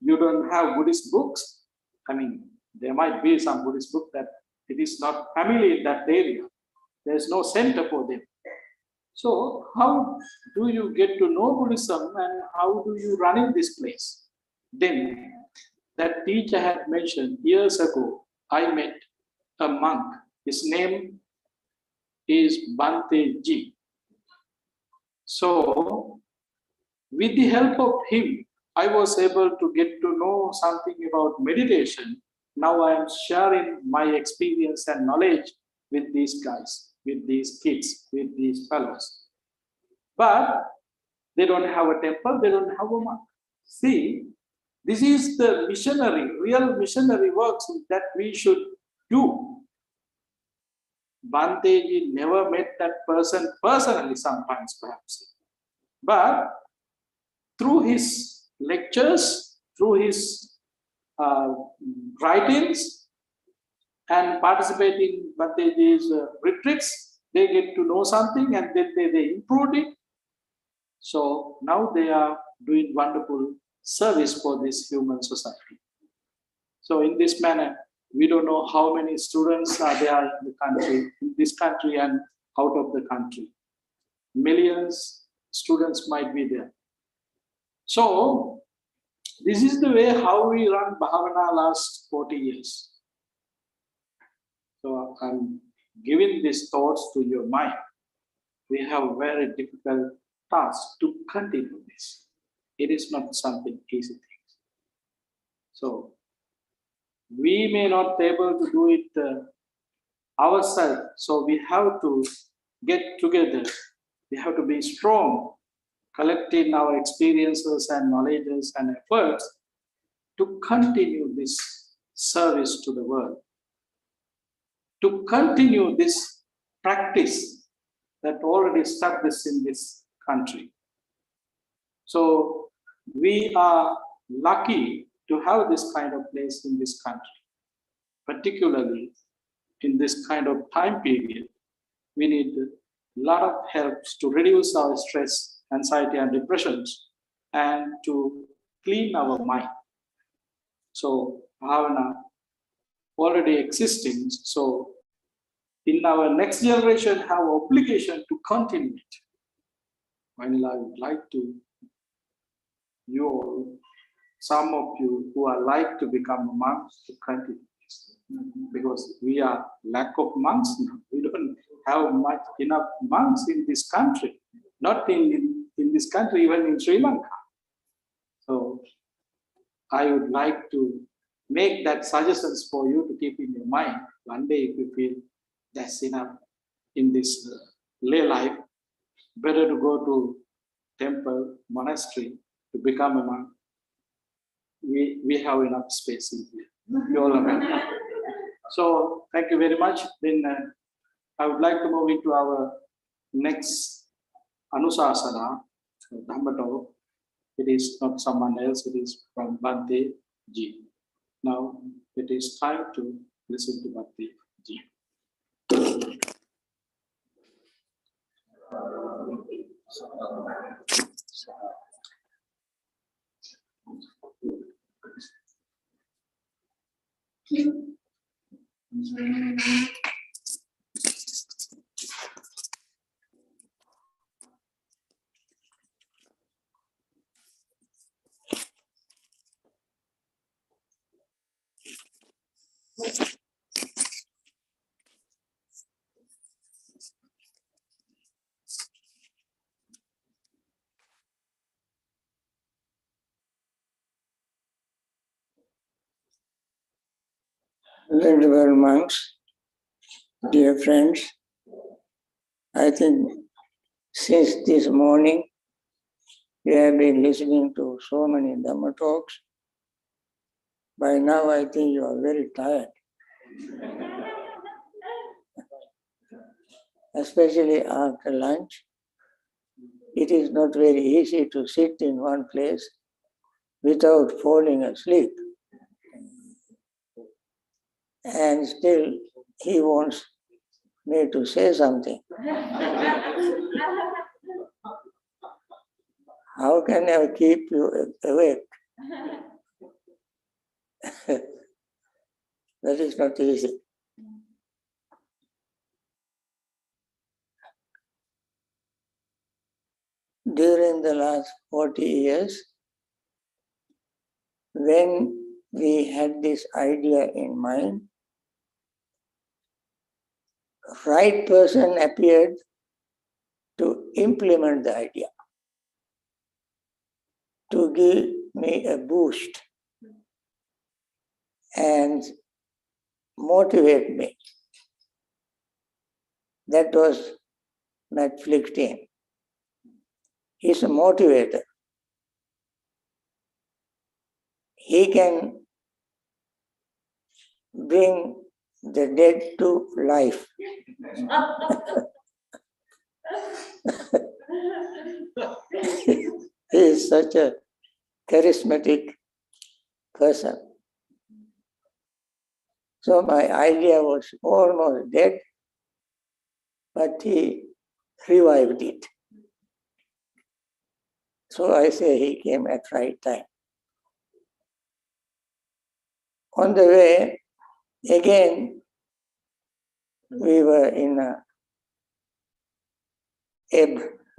You don't have Buddhist books. I mean, there might be some Buddhist book that it is not familiar in that area. There is no center for them. So how do you get to know Buddhism and how do you run in this place? Then that teacher had mentioned years ago, I met a monk. His name is Bhanteji. So with the help of him, I was able to get to know something about meditation. Now I am sharing my experience and knowledge with these guys, with these kids, with these fellows. But they don't have a temple, they don't have a monk. See, this is the missionary, real missionary works that we should do. Bhanteji never met that person personally, sometimes perhaps. But through his lectures, through his writings, and participating in Bhanteji's retreats, they get to know something and then they improved it. So now they are doing wonderful service for this human society. So in this manner, We don't know how many students are there in the country, in this country and out of the country. Millions students might be there. So this is the way how we run Bhavana last 40 years. So I'm giving these thoughts to your mind. We have a very difficult task to continue this. It is not something easy thing. So we may not be able to do it ourselves. So we have to get together. We have to be strong, collecting our experiences and knowledges and efforts to continue this service to the world, to continue this practice that already established in this country. So we are lucky to have this kind of place in this country, particularly in this kind of time period. We need a lot of helps to reduce our stress, anxiety, and depressions, and to clean our mind. So Bhavana already existing. So in our next generation have obligation to continue it. While I would like to, you all, some of you who are like to become monks to continue this, because we are lack of monks now. We don't have enough monks in this country, not in this country, even in Sri Lanka. So I would like to make that suggestions for you to keep in your mind. One day if you feel that's enough in this lay life, better to go to temple, monastery to become a monk. We have enough space in here. You all are welcome. So thank you very much. Then I would like to move into our next Anusasana, Dhamma talk. It is not someone else, it is from Bhante Ji. Now it is time to listen to Bhante Ji. Venerable monks, dear friends, I think since this morning we have been listening to so many Dhamma talks. By now I think you are very tired. Especially after lunch. It is not very easy to sit in one place without falling asleep. And still he wants me to say something. How can I keep you awake? That is not easy. During the last 40 years, when we had this idea in mind, right person appeared to implement the idea, to give me a boost and motivate me. That was Netflix team. He's a motivator. He can bring the dead to life. He is such a charismatic person. So my idea was almost dead, but he revived it. So I say he came at right time. On the way, Again, we were in a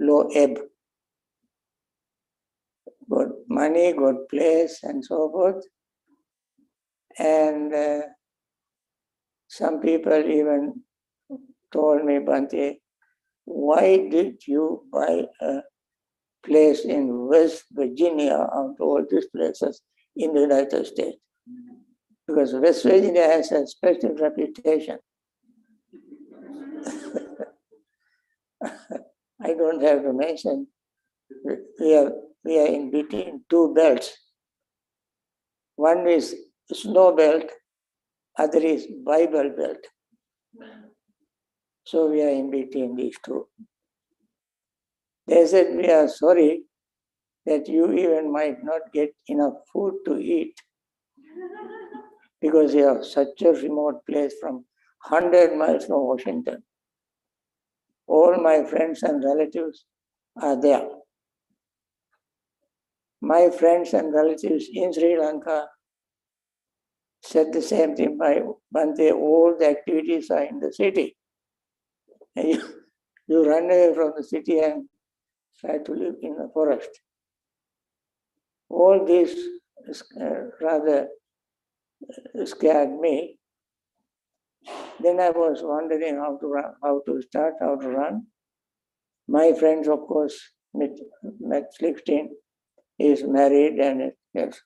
low ebb. Got money, got place, and so forth. And some people even told me, Bhante, why did you buy a place in West Virginia out of all these places in the United States? Because West Virginia has a special reputation. I don't have to mention. We are in between two belts. One is snow belt, other is Bible belt. So we are in between these two. They said, we are sorry that you even might not get enough food to eat because you have such a remote place from 100 miles from Washington. All my friends and relatives are there. My friends and relatives in Sri Lanka said the same thing. Bhante, all the activities are in the city. And you run away from the city and try to live in the forest. All this rather scared me. Then I was wondering how to run. My friends, of course, met 16, is married and has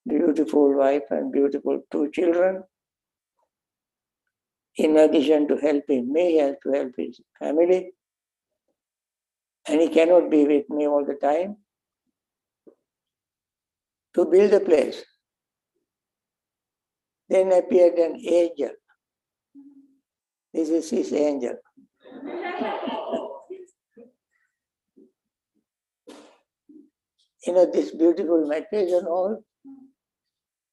beautiful wife and beautiful 2 children. In addition to helping me, he has to help his family. And he cannot be with me all the time. To build a place. Then appeared an angel. This is his angel. This beautiful meditation hall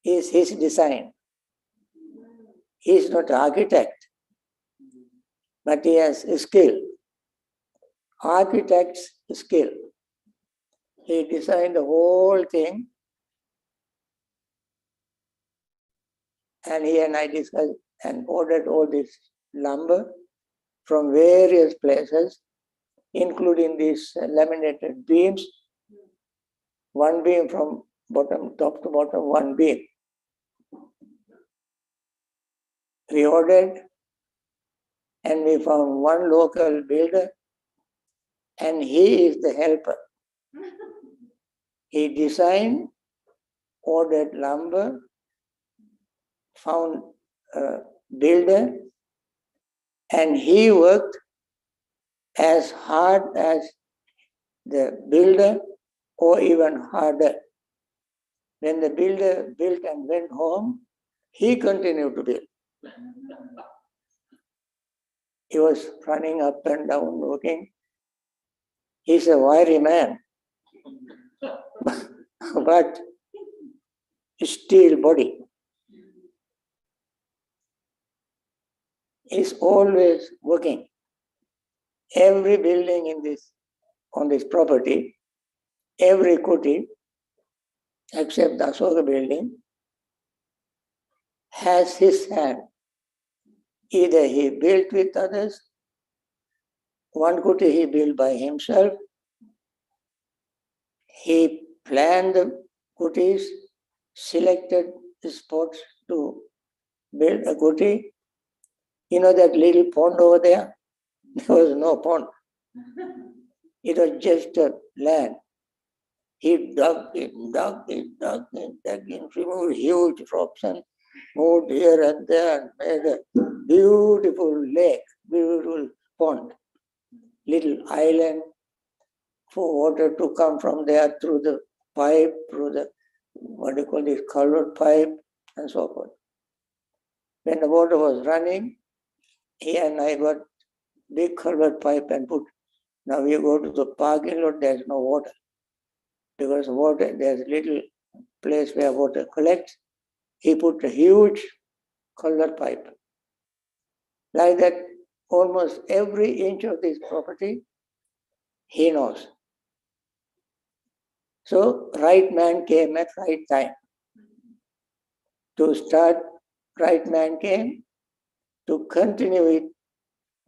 is his design. He is not an architect, but he has a skill. Architect's skill. He designed the whole thing, and he and I discussed and ordered all this lumber from various places, including these laminated beams. One beam from top to bottom, one beam. We ordered, and we found one local builder, and he is the helper. He designed, ordered lumber, found a builder, and he worked as hard as the builder or even harder. When the builder built and went home, he continued to build. He was running up and down looking. He's a wiry man, but steel body. He's always working. Every building on this property, every kuti, except the Asoka building, has his hand. Either he built with others, one kuti he built by himself, he planned the kutis, selected the spots to build a kuti. You know that little pond over there? There was no pond. It was just a land. He dug it, removed huge rocks and moved here and there and made a beautiful lake, beautiful pond, little island for water to come from there through the pipe, through the culvert pipe and so forth. When the water was running, he and I got big culvert pipe and put. Now you go to the parking lot, there's no water. Because there's a little place where water collects. He put a huge culvert pipe. Like that, almost every inch of this property, he knows. So, right man came at right time to start right man came. To continue it,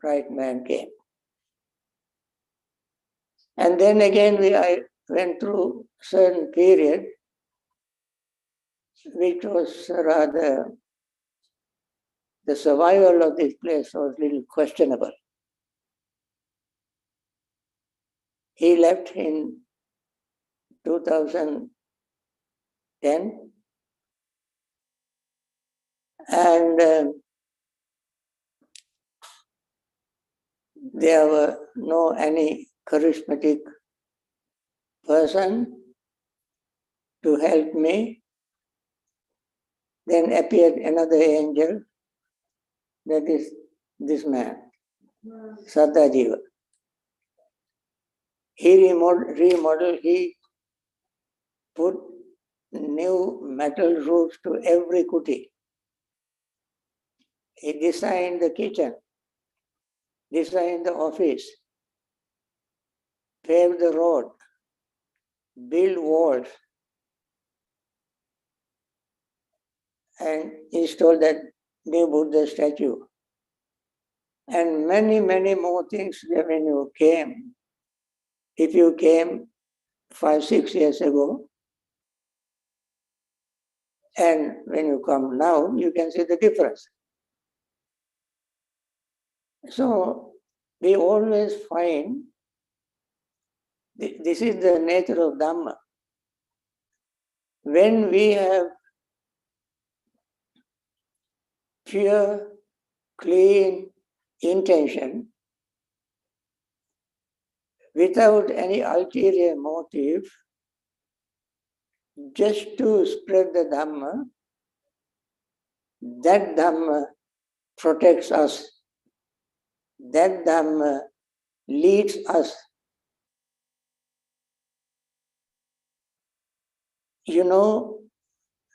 right man came. And then again I went through certain period which was rather, the survival of this place was a little questionable. He left in 2010, and there were no any charismatic person to help me. Then appeared another angel, that is this man, Sadajiva. He remodeled, he put new metal roofs to every kuti. He designed the kitchen, designed the office, paved the road, built walls, and installed that new Buddha statue. And many, many more things that when you came, if you came 5-6 years ago, and when you come now, you can see the difference. So we always find, this is the nature of Dhamma. When we have pure, clean intention, without any ulterior motive, just to spread the Dhamma, that Dhamma protects us. That Dhamma leads us. You know,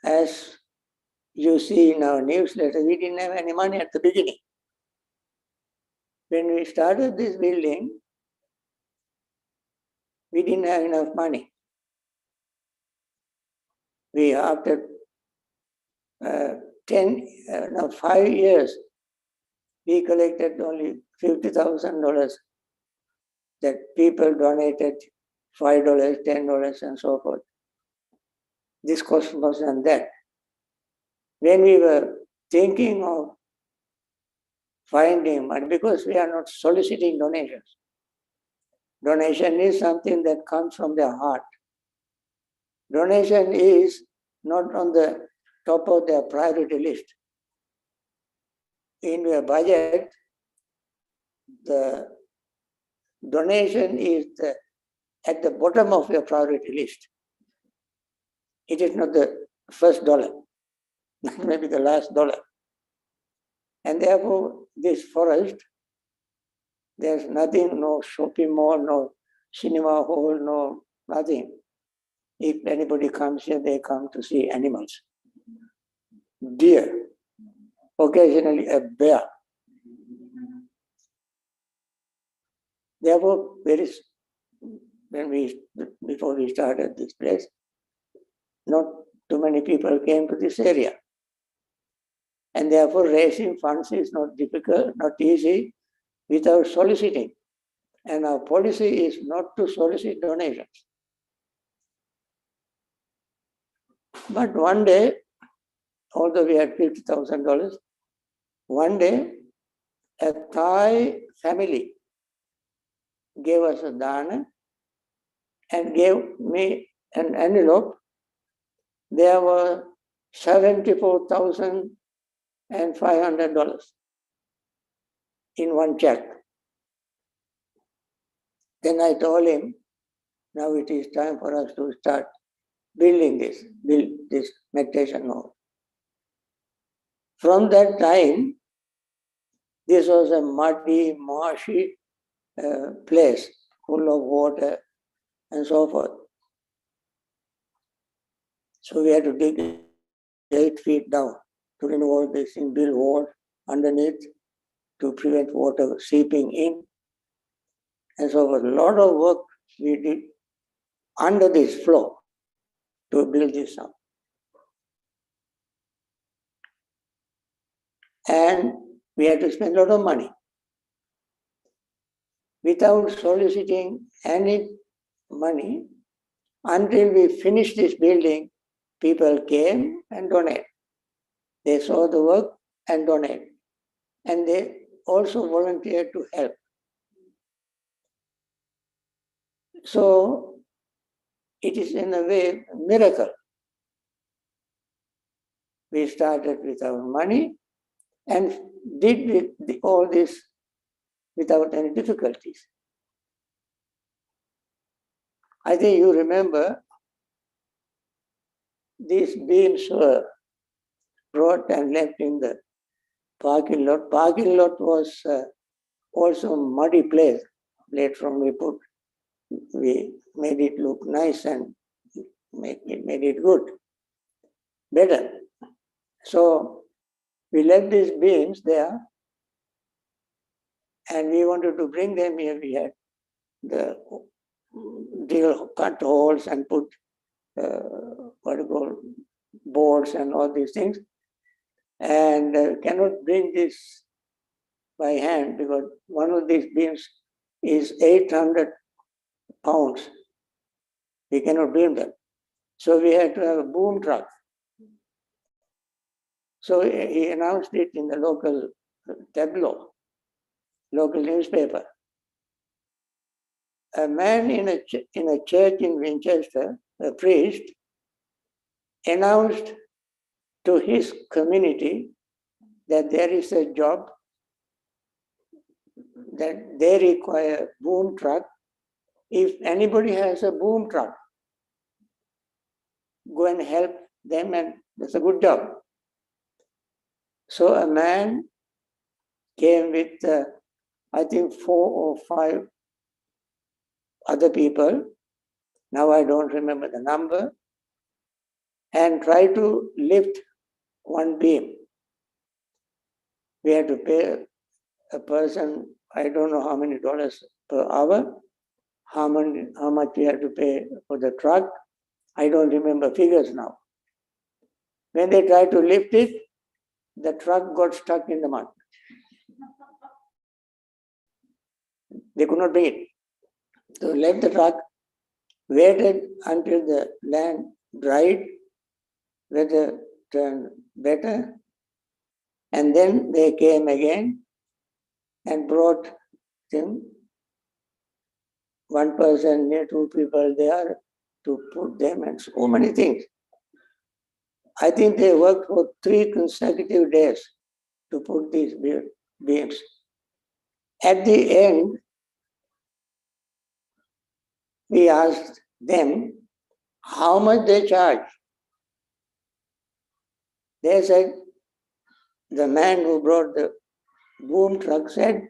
as you see in our newsletter, we didn't have any money at the beginning. When we started this building, we didn't have enough money. We, after 5 years, we collected only $50,000 that people donated, $5, $10, and so forth. This cost more than that. When we were thinking of finding money, because we are not soliciting donations. Donation is something that comes from their heart. Donation is not on the top of their priority list. In your budget, the donation is at the bottom of your priority list. It is not the first dollar, maybe the last dollar. And therefore, this forest, there's nothing, no shopping mall, no cinema hall, no nothing. If anybody comes here, they come to see animals. Deer, occasionally a bear. Therefore, before we started this place, not too many people came to this area. And therefore, raising funds is not difficult, not easy, without soliciting. And our policy is not to solicit donations. But one day, although we had $50,000, one day a Thai family gave us a dana and gave me an envelope. There were $74,500 in one check. Then I told him, now it is time for us to start build this meditation hall. From that time, this was a muddy, marshy place, full of water and so forth. So we had to dig 8 feet down to remove all this and build walls underneath to prevent water seeping in. And so a lot of work we did under this floor to build this up. and we had to spend a lot of money. Without soliciting any money, until we finished this building, people came and donated. They saw the work and donated. And they also volunteered to help. So it is in a way a miracle. We started without money and did all this without any difficulties. I think you remember these beams were brought and left in the parking lot. Parking lot was also a muddy place. Later on we made it look nice and made it good, better. So we left these beams there and we wanted to bring them here. We had the drill, cut holes and put boards and all these things, and cannot bring this by hand because one of these beams is 800 pounds. We cannot bring them. So we had to have a boom truck. So he announced it in the local tableau, local newspaper. A man in a church in Winchester, a priest, announced to his community that there is a job that they require boom truck. If anybody has a boom truck, go and help them, and that's a good job. So a man came with, I think, 4 or 5 other people, now I don't remember the number, and tried to lift one beam. We had to pay a person, I don't know how many dollars per hour, how much we had to pay for the truck. I don't remember figures now. When they tried to lift it, the truck got stuck in the mud. They could not bring it. So left the truck, waited until the land dried, weather turned better, and then they came again and brought them, one person near 2 people there to put them and so many things. I think they worked for 3 consecutive days to put these beams. At the end, we asked them how much they charge. They said, the man who brought the boom truck said,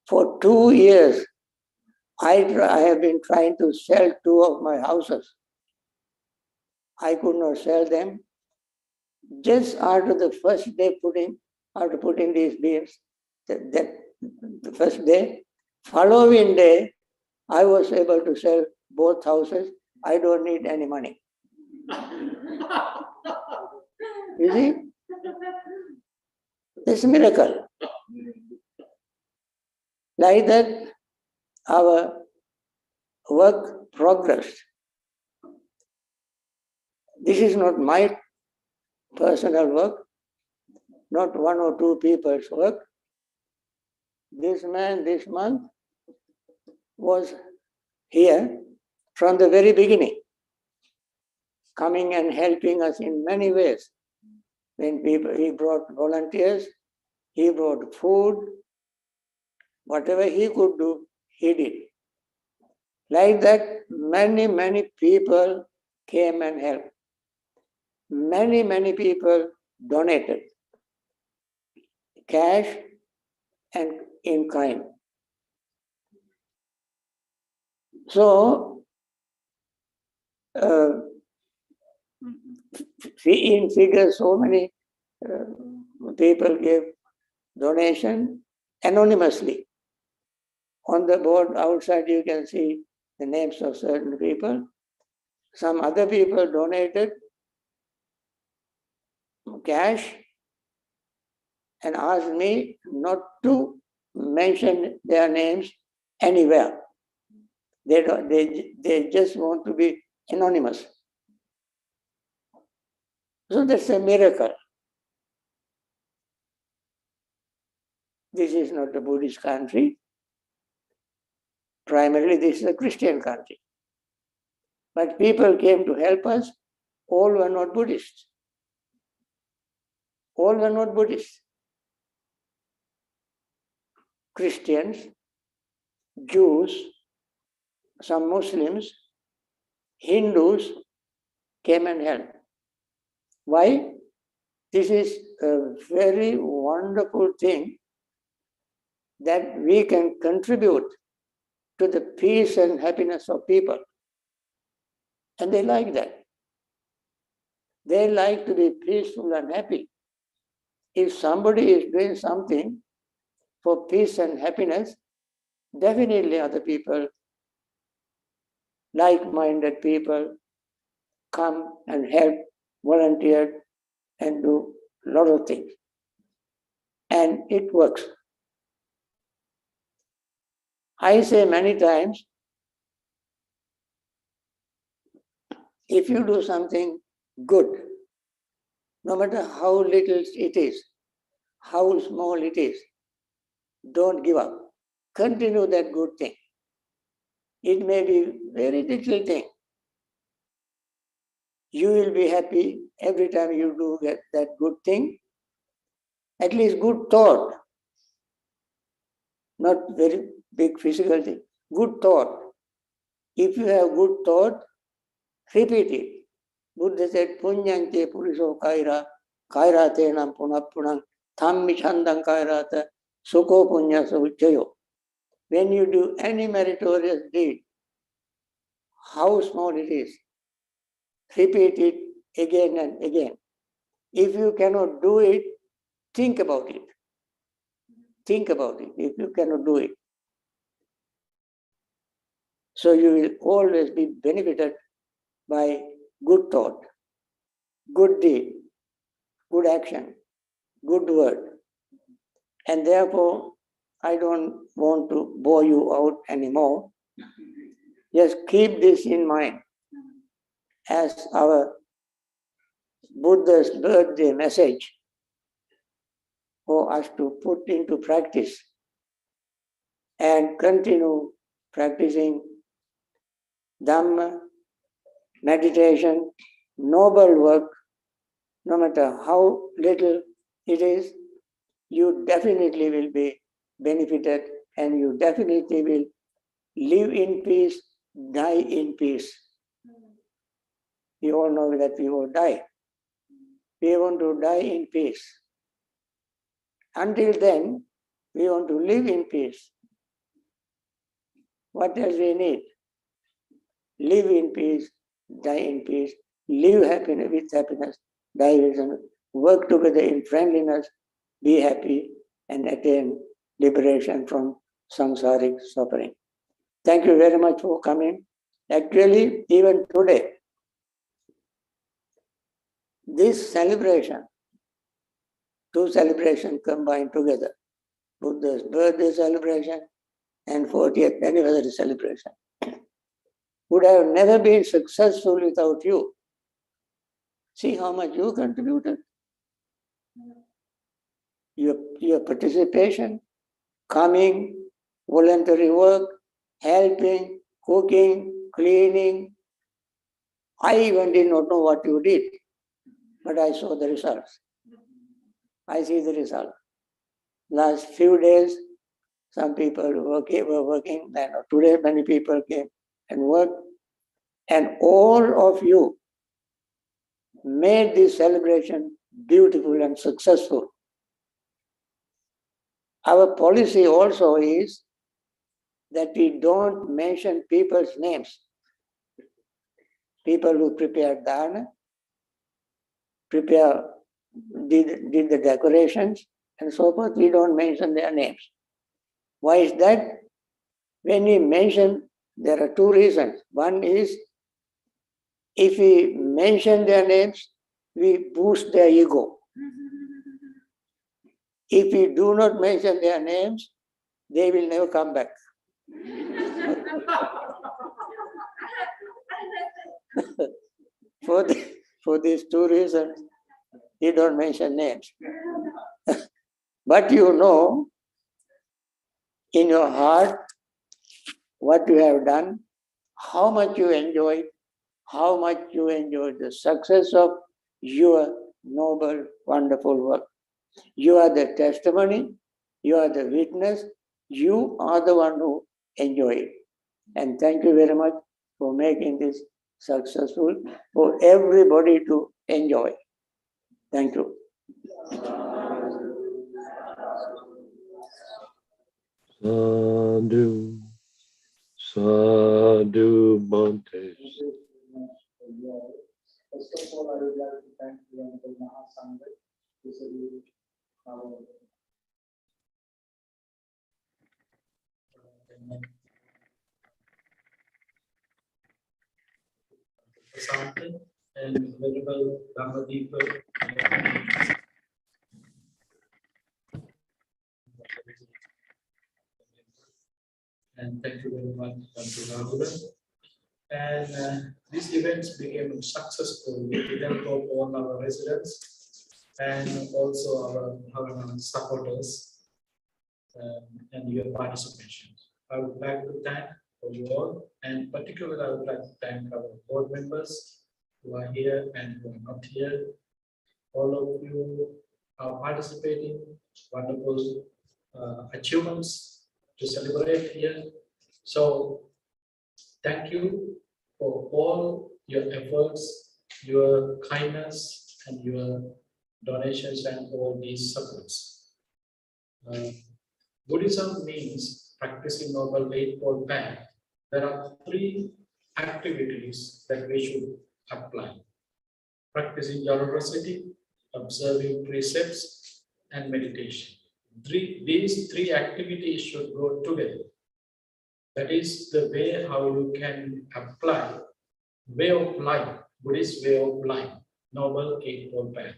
for 2 years, I have been trying to sell 2 of my houses. I could not sell them. Just after the first day after putting these beams, the first day, following day, I was able to sell both houses. I don't need any money. You see? It's a miracle. Like that, our work progressed. This is not my personal work, not 1 or 2 people's work. This man this month was here from the very beginning, coming and helping us in many ways. When he brought volunteers, he brought food, whatever he could do, he did. Like that, many people came and helped. Many people donated, cash and in kind. So, in figures, so many people gave donation anonymously. On the board outside, you can see the names of certain people. Some other people donated cash and asked me not to mention their names anywhere. They just want to be anonymous. So that's a miracle. This is not a Buddhist country. Primarily, this is a Christian country. But people came to help us. All were not Buddhists. All were not Buddhists. Christians, Jews, some Muslims, Hindus came and helped. Why? This is a very wonderful thing that we can contribute to the peace and happiness of people. And they like that. They like to be peaceful and happy. If somebody is doing something for peace and happiness, definitely other people, like-minded people, come and help, volunteer, and do a lot of things. And it works. I say many times, if you do something good, no matter how little it is, how small it is, don't give up. Continue that good thing. It may be very little thing. You will be happy every time you do that good thing. At least good thought. Not very big physical thing. Good thought. If you have good thought, repeat it. Buddha said, Punyante puriso kaira, kaira tenam punapunang, thammi chandang kairata, sukho punya sujayo. When you do any meritorious deed, how small it is, repeat it again and again. If you cannot do it, think about it. Think about it if you cannot do it. So you will always be benefited by good thought, good deed, good action, good word. And therefore, I don't want to bore you out anymore. Just keep this in mind as our Buddha's birthday message for us to put into practice and continue practicing Dhamma, meditation, noble work, no matter how little it is, you definitely will be benefited and you definitely will live in peace, die in peace. You all know that we will die. We want to die in peace. Until then, we want to live in peace. What else we need? Live in peace, die in peace, live happiness with happiness, die with happiness, work together in friendliness, be happy, and attain liberation from samsaric suffering. Thank you very much for coming. Actually, even today, this celebration, two celebrations combined together, Buddha's birthday celebration and 40th anniversary celebration, would have never been successful without you. See how much you contributed. Your participation, coming, voluntary work, helping, cooking, cleaning. I even did not know what you did, but I saw the results. I see the result. Last few days, some people were working, and today many people came and worked, and all of you made this celebration beautiful and successful. Our policy also is that we don't mention people's names. People who prepared dana, did the decorations, and so forth, we don't mention their names. Why is that? When we mention, there are two reasons. One is, if we mention their names, we boost their ego. If we do not mention their names, they will never come back. For these two reasons, he don't mention names. But you know, in your heart, what you have done, how much you enjoyed, how much you enjoyed the success of your noble, wonderful work. You are the testimony, you are the witness, you are the one who enjoy it. And thank you very much for making this successful for everybody to enjoy. Thank you. Sadhu, Sadhu Bhante. First of all, I would like to thank you and the Mahasangha. This is our Asante and Venerable Dhamma. And thank you very much, Dr. Bhavana. And these events became successful with the help of all our residents and also our Bhavana supporters and your participation. I would like to thank you all, and particularly I would like to thank our board members who are here and who are not here. All of you are participating, wonderful achievements to celebrate here. So thank you for all your efforts, your kindness, and your donations and all these supports. Buddhism means practicing Noble Eightfold Path. There are 3 activities that we should apply: practicing generosity, observing precepts, and meditation. These 3 activities should go together. That is the way how you can apply way of life, Buddhist way of life, Noble Eightfold Path.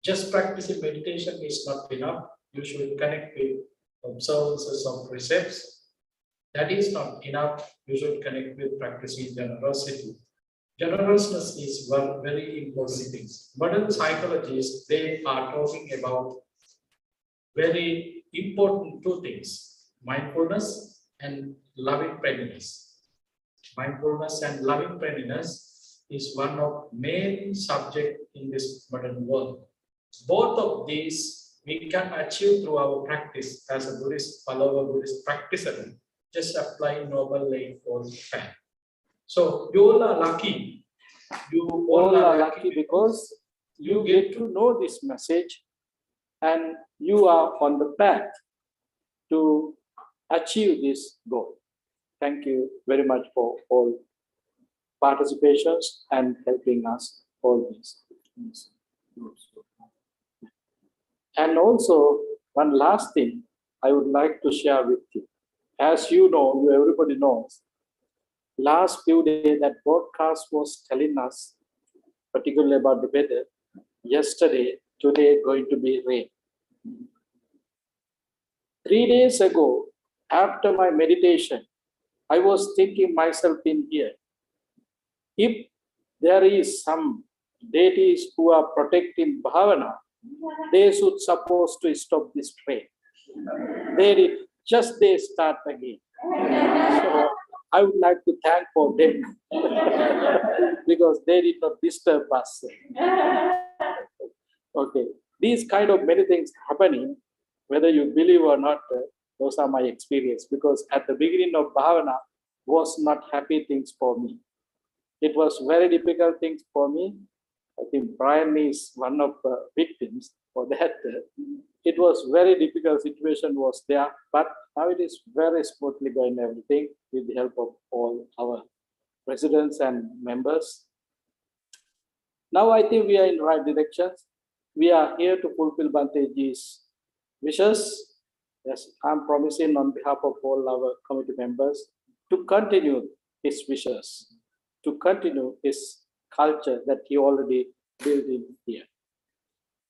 Just practicing meditation is not enough. You should connect with observances of precepts. That is not enough. You should connect with practicing generosity. Generousness is one very important thing. Modern psychologists, they are talking about very important 2 things: mindfulness and loving kindness. Mindfulness and loving kindness is one of main subject in this modern world. Both of these we can achieve through our practice as a Buddhist follower, Buddhist practitioner. Just apply Noble Eightfold Path. So you all are lucky. You all are lucky because you get to know this message and you are on the path to achieve this goal. Thank you very much for all participations and helping us all these groups. And also, one last thing I would like to share with you. As you know, everybody knows, last few days that broadcast was telling us, particularly about the weather, yesterday, today going to be rain. 3 days ago, after my meditation, I was thinking myself in here, if there is some deities who are protecting Bhavana, they should supposed to stop this train. They start again. So I would like to thank for them because they did not disturb us. Okay, these kind of many things happening, whether you believe or not, those are my experience, because at the beginning of Bhavana was not happy things for me. It was very difficult things for me. I think Brian is one of the victims for that. It was very difficult situation was there, but now it is very smoothly going everything with the help of all our residents and members. Now I think we are in the right direction. We are here to fulfill Bhanteji's wishes. Yes, I'm promising on behalf of all our committee members to continue his wishes, to continue his culture that he already built in here.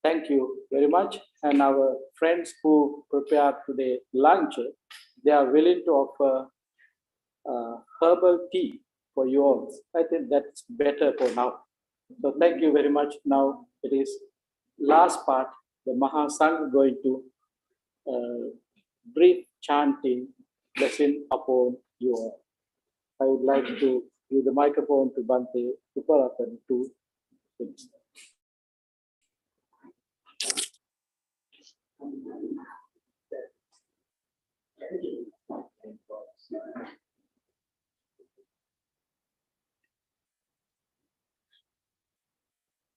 Thank you very much. and our friends who prepared today lunch, they are willing to offer herbal tea for you all. I think that's better for now. So thank you very much. Now it is last part, the Mahasangha going to brief chanting blessing upon you all. I would like to give the microphone to Bhante Uparatan to finish.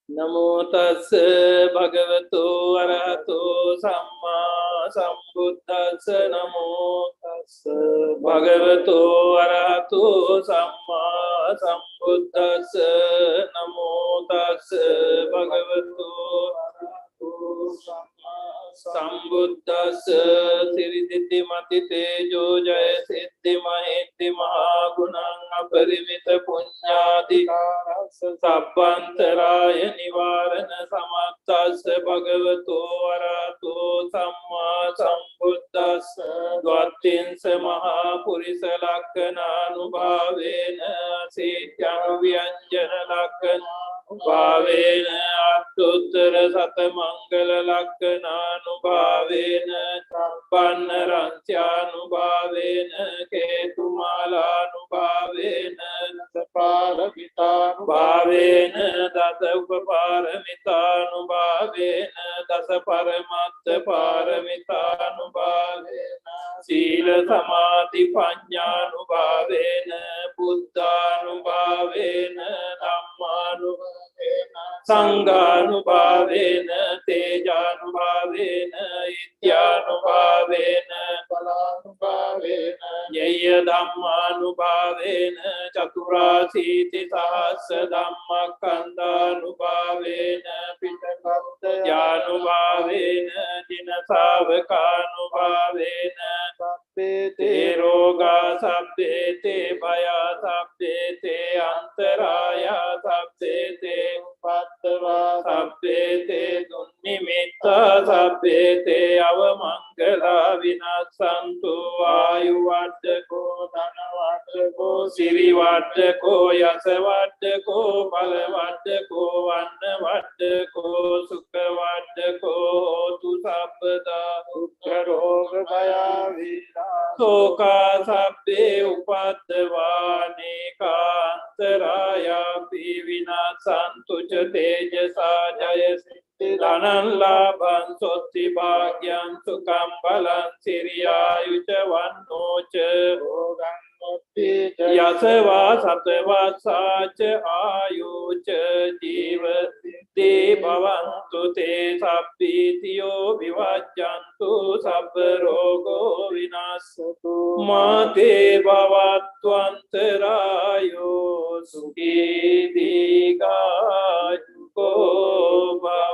Namo tassa bhagavato arahato samma sambuddhassa. Namo tassa bhagavato arahato samma sambuddhassa. Namo tassa bhagavato arahato samma sambuddhassa. Siddhi mati tejo jaya siddhi mahiti mahagunang aparimita punyadi sabbantaraya nivarana samattasya bhagavato arahato samma sambuddhassa. Dvattinsa mahapurisa lakkhana-anubhavena sityang vyanjana lakkhana-anubhavena attuttara satamangala lakkhana-anubhavena chappannaransya-anubhavena ketumala-anubhavena dasaparamita-anubhavena dasa-upaparamita-anubhavena dasa-paramatta-paramita-anubhavena sila samadhi panya-anubhavena buddha-anubhavena dhamma-anubhavena sangha-anubhavena teja-anubhavena itya-anubhavena pala-anubhavena yaya dhamma-anubhavena chaturasiti sahasra dhamma-kanda-anubhavena pitakattaya-anubhavena jinasavaka-anubhavena sabbete roga sabbete bhaya sabbete antaraya sabbete upattava sabbete dunnimitta sabbete avamangala vinasantu ayuvaddako dhanavaddako sirivaddako yasavaddako balavaddako annavaddako sukkhavaddako hotu sabbada dukkha roga bhaya vira soka sabbe upaddavane kantaraya vinasantu ca tejasa jaya siddhi dhanan labhan sotti bhagyam sukham balam siriyayuca vannoca bhogan yasava satva ca ayuca jiva siddhi bhavantu te sabbitiyo vivajjantu sabba rogo vinasatu mate bhavatvantarayo sukhi dīgājuko bhava.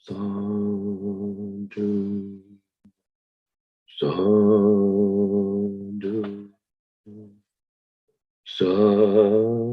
Sadhu, sadhu, sadhu.